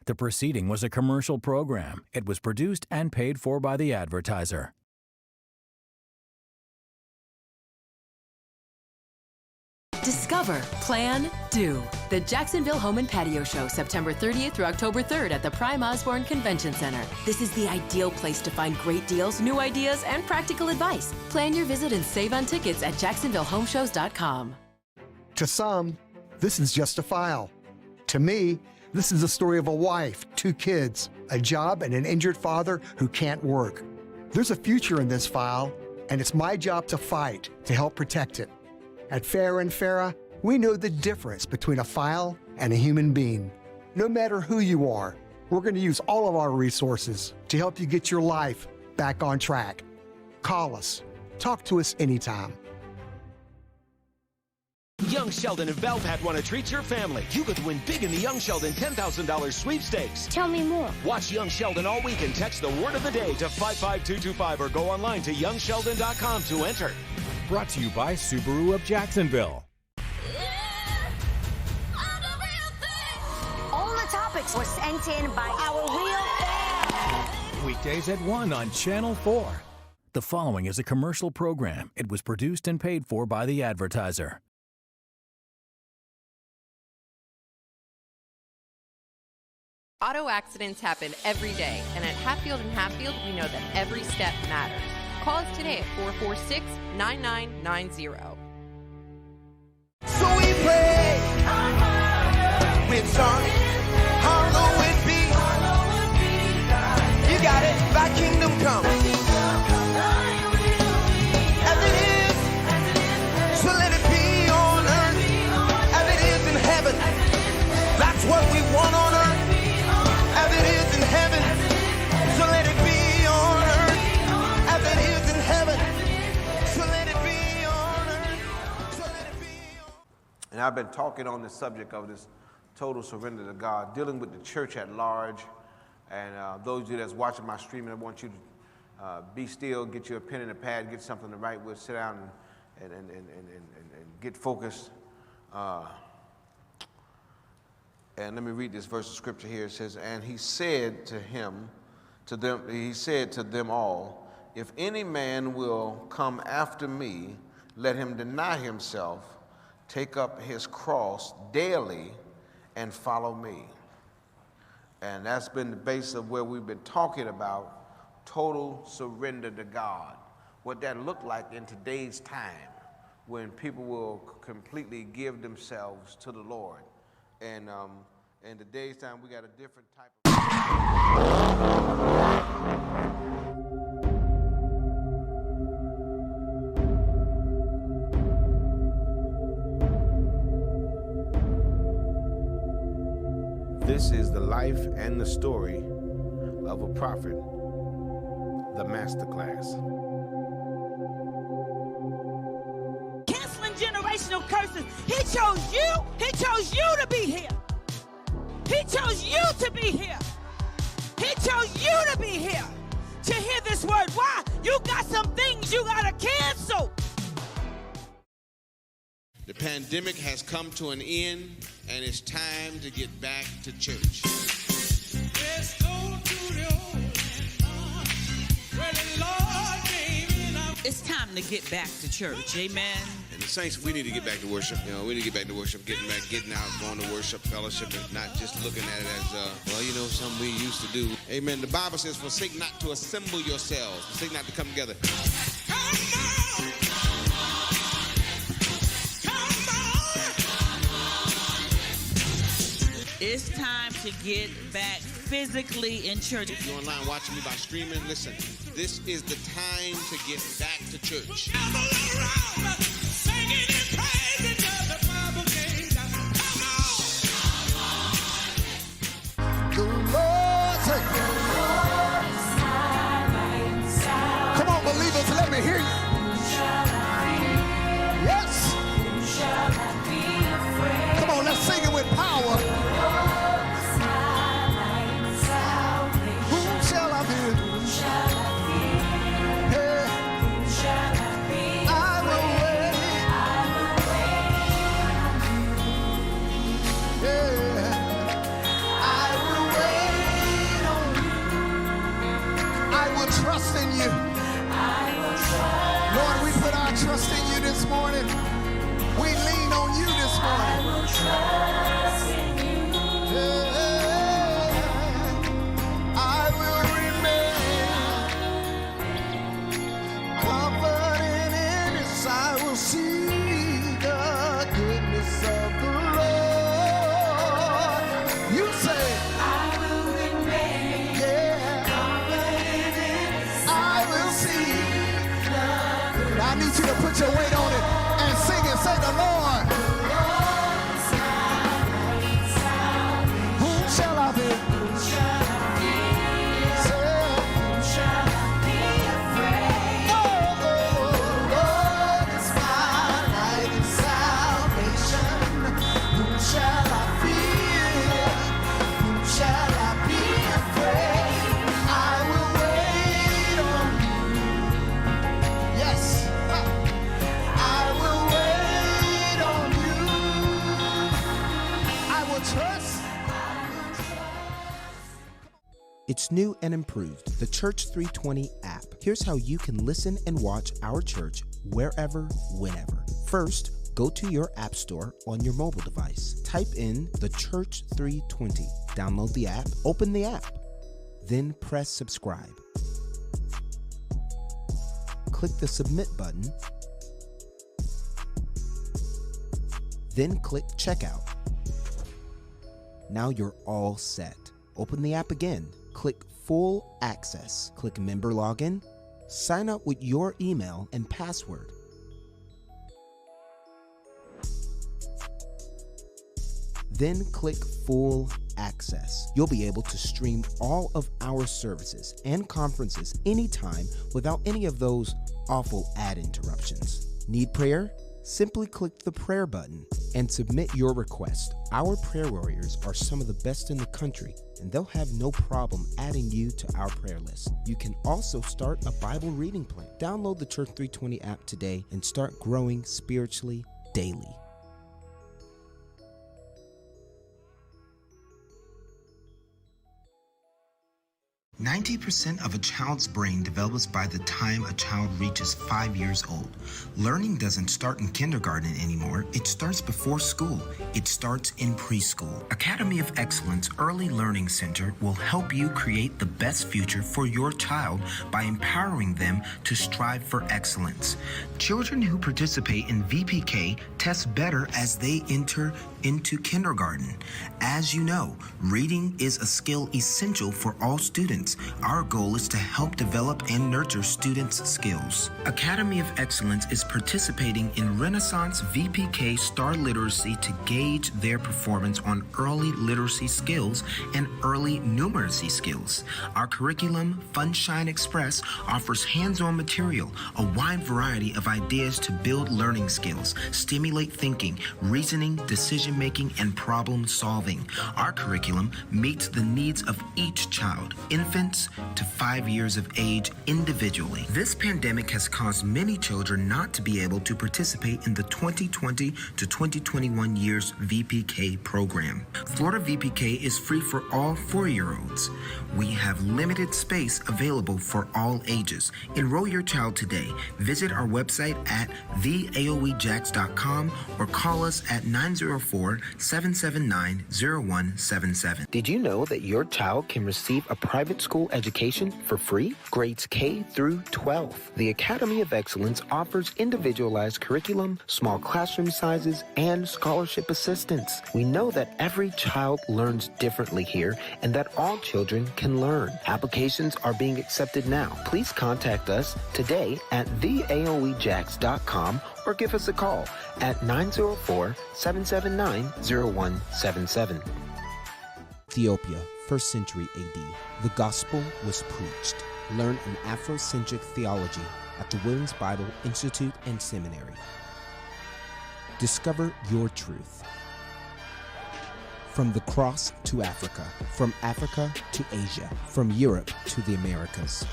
The proceeding was a commercial program. It was produced and paid for by the advertiser. Discover, plan, do. The Jacksonville Home and Patio Show, September 30th through October 3rd at the Prime Osborne Convention Center. This is the ideal place to find great deals, new ideas, and practical advice. Plan your visit and save on tickets at jacksonvillehomeshows.com. To some, this is just a file. To me, this is the story of a wife, 2 kids, a job, and an injured father who can't work. There's a future in this file, and it's my job to fight to help protect it. At Farah & Farah, we know the difference between a file and a human being. No matter who you are, we're going to use all of our resources to help you get your life back on track. Call us. Talk to us anytime. Young Sheldon and Velvet want to treat your family. You could win big in the Young Sheldon $10,000 sweepstakes. Tell me more. Watch Young Sheldon all week and text the word of the day to 55225 or go online to youngsheldon.com to enter. Brought to you by Subaru of Jacksonville. All the topics were sent in by our real fans. Weekdays at 1 on Channel 4. The following is a commercial program. It was produced and paid for by the advertiser. Auto accidents happen every day, and at Hatfield & Hatfield, we know that every step matters. Call us today at 446-9990. So we play with songs, hollow and be. You got it, thy kingdom come. As it is, so let it be on earth, as it is in heaven. That's what we want on earth. As it is in heaven, so let it be on earth. As it is in heaven, so let it be on earth. So let it be on. And I've been talking on the subject of this total surrender to God, dealing with the church at large. And those of you that's watching my streaming, I want you to be still, get your pen and a pad, get something to write with, sit down and get focused. And let me read this verse of scripture here. It says, and he said to them all, if any man will come after me, let him deny himself, take up his cross daily, and follow me. And that's been the base of where we've been talking about total surrender to God. What that looked like in today's time when people will completely give themselves to the Lord. And in today's time, we got a different type of... This is the life and the story of a prophet, the Masterclass. Canceling generational curses. He chose you. He chose you to be here. He chose you to be here. He chose you to be here to hear this word. Why? You got some things you got to cancel. The pandemic has come to an end, and it's time to get back to church. Let's go to the old where the Lord came in. It's time to get back to church. Amen. And the saints, we need to get back to worship. You know, we need to get back to worship, getting out, going to worship, fellowship, and not just looking at it as, something we used to do. Amen. The Bible says, forsake not to assemble yourselves. Forsake not to come together. It's time to get back physically in church. If you're online watching me by streaming, listen, this is the time to get back to church. The Lord said, come on, believers, let me hear you. Yes. Come on, let's sing it with power. Whom shall I fear? I will trust in you this morning. We lean on you this morning. I will trust in you. I will remain confident in this. I will see the goodness of the Lord. You say, I will remain confident in this. I will see the goodness. Now I need you to put your weight on it and sing it. Say the Lord. Whom shall I be? It's new and improved, the Church 320 app. Here's how you can listen and watch our church wherever, whenever. First, go to your app store on your mobile device. Type in the Church 320. Download the app, open the app. Then press subscribe. Click the submit button. Then click checkout. Now you're all set. Open the app again. Click Full Access. Click Member Login. Sign up with your email and password. Then click Full Access. You'll be able to stream all of our services and conferences anytime without any of those awful ad interruptions. Need prayer? Simply click the prayer button and submit your request. Our prayer warriors are some of the best in the country, and they'll have no problem adding you to our prayer list. You can also start a Bible reading plan. Download the Church 320 app today and start growing spiritually daily. 90% of a child's brain develops by the time a child reaches 5 years old. Learning doesn't start in kindergarten anymore. It starts before school. It starts in preschool. Academy of Excellence Early Learning Center will help you create the best future for your child by empowering them to strive for excellence. Children who participate in VPK test better as they enter into kindergarten. As you know, reading is a skill essential for all students. Our goal is to help develop and nurture students' skills. Academy of Excellence is participating in Renaissance VPK Star Literacy to gauge their performance on early literacy skills and early numeracy skills. Our curriculum, Funshine Express, offers hands-on material, a wide variety of ideas to build learning skills, stimulate thinking, reasoning, decision-making, and problem-solving. Our curriculum meets the needs of each child, infants to 5 years of age individually. This pandemic has caused many children not to be able to participate in the 2020 to 2021 year's VPK program. Florida VPK is free for all 4-year-olds. We have limited space available for all ages. Enroll your child today. Visit our website at theaoejax.com or call us at 904-779-0177. Did you know that your child can receive a private school education for free? Grades K through 12. The Academy of Excellence offers individualized curriculum, small classroom sizes, and scholarship assistance. We know that every child learns differently here and that all children can learn. Applications are being accepted now. Please contact us today at theaoejax.com or give us a call at 904-779-0177. Ethiopia, 1st century AD. The gospel was preached. Learn an Afrocentric theology at the Williams Bible Institute and Seminary. Discover your truth. From the cross to Africa, from Africa to Asia, from Europe to the Americas.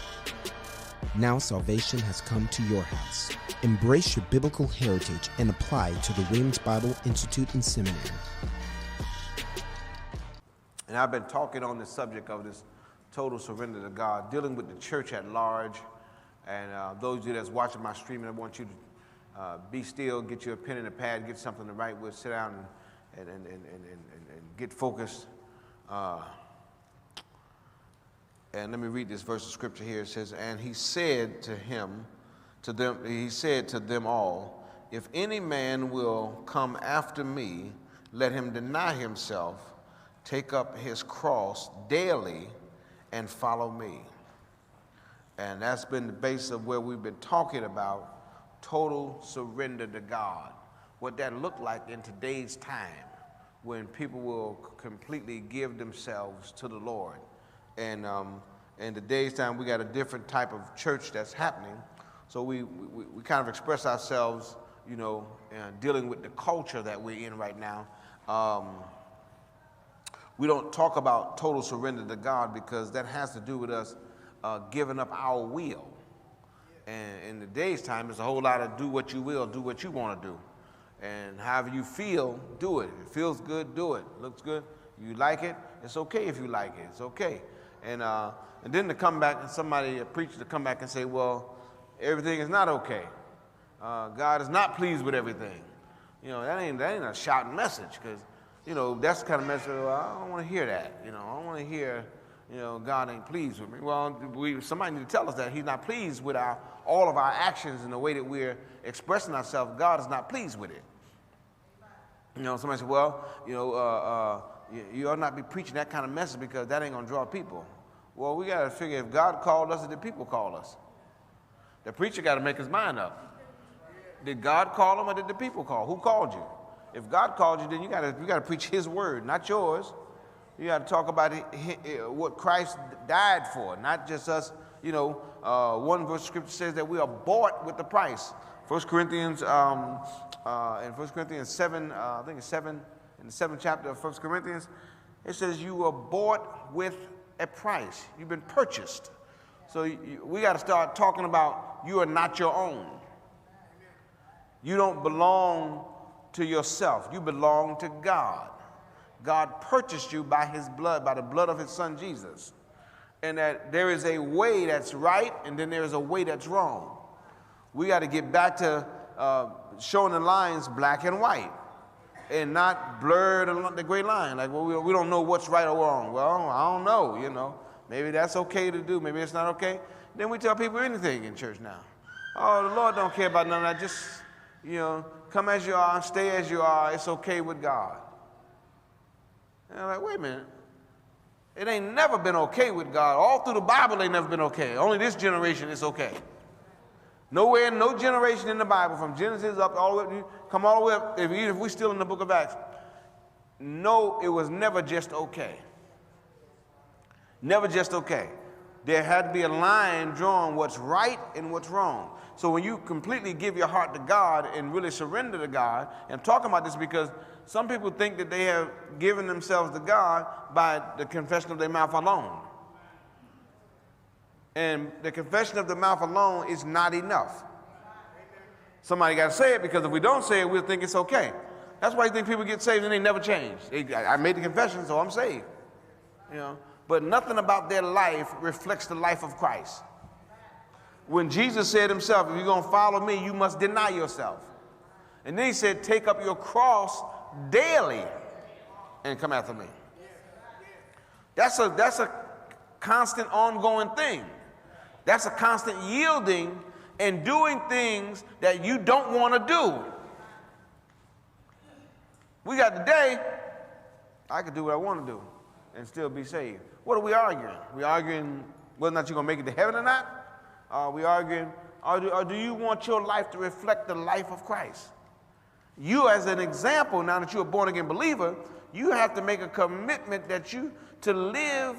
Now salvation has come to your house. Embrace your biblical heritage and apply to the Williams Bible Institute and Seminary. And I've been talking on the subject of this total surrender to God, dealing with the church at large. And those of you that's watching my streaming, I want you be still, get you a pen and a pad, get something to write with, sit down and get focused. And let me read this verse of scripture here. It says, and he said to them all, if any man will come after me, let him deny himself, take up his cross daily, and follow me. And that's been the base of where we've been talking about total surrender to God. What that looked like in today's time when people will completely give themselves to the Lord. And in today's time, we got a different type of church that's happening. So we kind of express ourselves, you know, dealing with the culture that we're in right now. We don't talk about total surrender to God because that has to do with us giving up our will. And in today's time, it's a whole lot of do what you will, do what you want to do. And however you feel, do it. If it feels good, do it. Looks good, you like it, it's okay if you like it, it's okay. And then to come back and a preacher to come back and say, well, everything is not okay. God is not pleased with everything. You know, that ain't a shouting message, because, you know, that's the kind of message, well, I don't want to hear that. You know, I don't want to hear, you know, God ain't pleased with me. Well, somebody need to tell us that he's not pleased with all of our actions and the way that we're expressing ourselves. God is not pleased with it. You know, somebody said, well, you know, you ought not be preaching that kind of message because that ain't going to draw people. Well, we got to figure if God called us or did people call us? The preacher got to make his mind up. Did God call him or did the people call? Who called you? If God called you, then you got to preach his word, not yours. You got to talk about what Christ died for, not just us. You know, one verse of scripture says that we are bought with the price. 1 Corinthians, in 1 Corinthians 7, I think it's 7, in the 7th chapter of 1 Corinthians, it says you were bought with a price. You've been purchased. So we got to start talking about you are not your own. You don't belong to yourself. You belong to God. God purchased you by his blood, by the blood of his son Jesus. And that there is a way that's right and then there is a way that's wrong. We got to get back to showing the lines black and white and not blur the gray line. Like, well, we don't know what's right or wrong. Well, I don't know, you know. Maybe that's okay to do. Maybe it's not okay. Then we tell people anything in church now. Oh, the Lord don't care about none of that. Just, you know, come as you are, stay as you are. It's okay with God. And I'm like, wait a minute. It ain't never been okay with God. All through the Bible, ain't never been okay. Only this generation is okay. Nowhere, no generation in the Bible, from Genesis up all the way, come all the way up, even if we're still in the book of Acts, no, it was never just okay. Never just okay. There had to be a line drawn what's right and what's wrong. So when you completely give your heart to God and really surrender to God, and I'm talking about this because some people think that they have given themselves to God by the confession of their mouth alone. And the confession of the mouth alone is not enough. Somebody got to say it, because if we don't say it, we'll think it's okay. That's why you think people get saved and they never change. I made the confession, so I'm saved. You know, but nothing about their life reflects the life of Christ. When Jesus said himself, if you're going to follow me, you must deny yourself. And then he said, take up your cross daily and come after me. That's a constant ongoing thing. That's a constant yielding and doing things that you don't want to do. We got today, I can do what I want to do and still be saved. What are we arguing? We arguing whether or not you're going to make it to heaven or not? Are we arguing, or do you want your life to reflect the life of Christ? You as an example, now that you're a born-again believer, you have to make a commitment that to live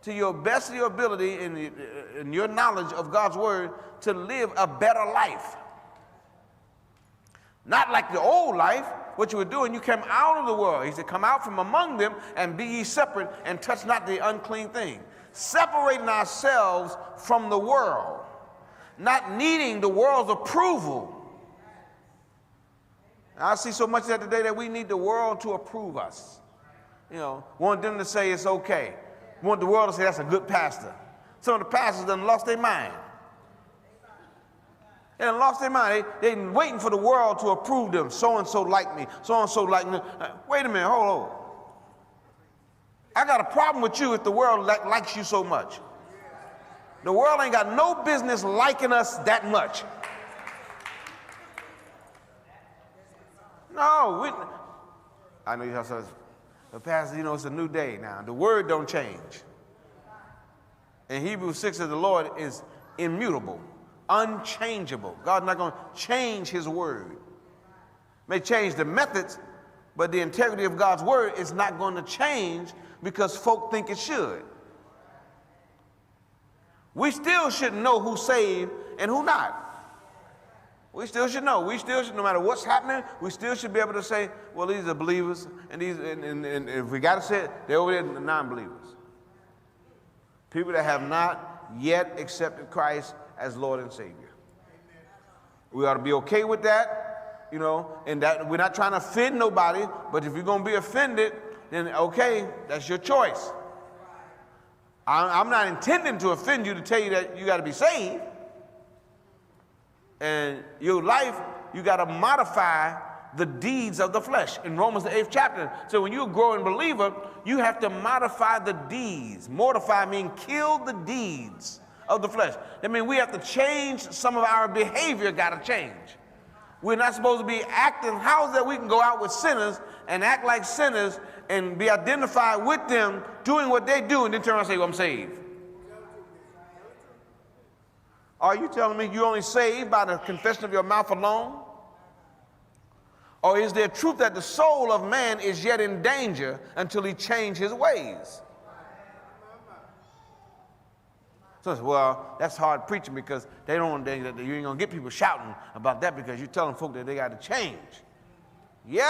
to your best of your ability in your knowledge of God's word, to live a better life. Not like the old life, what you were doing, you came out of the world. He said, come out from among them and be ye separate and touch not the unclean thing. Separating ourselves from the world, not needing the world's approval. I see so much of that today that we need the world to approve us. You know, want them to say it's okay. Want the world to say that's a good pastor. Some of the pastors done lost their mind. They done lost their mind. They waiting for the world to approve them. So-and-so like me. So-and-so like me. Wait a minute, hold on. I got a problem with you if the world likes you so much. The world ain't got no business liking us that much. No, I know you have some, but Pastor, you know, it's a new day now. The word don't change. And Hebrews 6 says the Lord is immutable, unchangeable. God's not going to change his word. May change the methods, but the integrity of God's word is not going to change because folk think it should. We still should know who's saved and who not. We still should know. We still should, no matter what's happening, we still should be able to say, well, these are believers, and if we got to say it, they're over there non-believers. People that have not yet accepted Christ as Lord and Savior. We ought to be okay with that, you know, and that we're not trying to offend nobody, but if you're going to be offended, then okay, that's your choice. I'm not intending to offend you to tell you that you got to be saved. And your life, you got to modify the deeds of the flesh. In Romans the 8th chapter, so when you're a growing believer, you have to modify the deeds. Mortify means kill the deeds of the flesh. That means we have to change some of our behavior, got to change. We're not supposed to be acting, how is that we can go out with sinners and act like sinners and be identified with them doing what they do and then turn around and say, well, I'm saved. Are you telling me you're only saved by the confession of your mouth alone? Or is there truth that the soul of man is yet in danger until he change his ways? So, well, that's hard preaching because you ain't going to get people shouting about that because you're telling folk that they got to change. Yeah.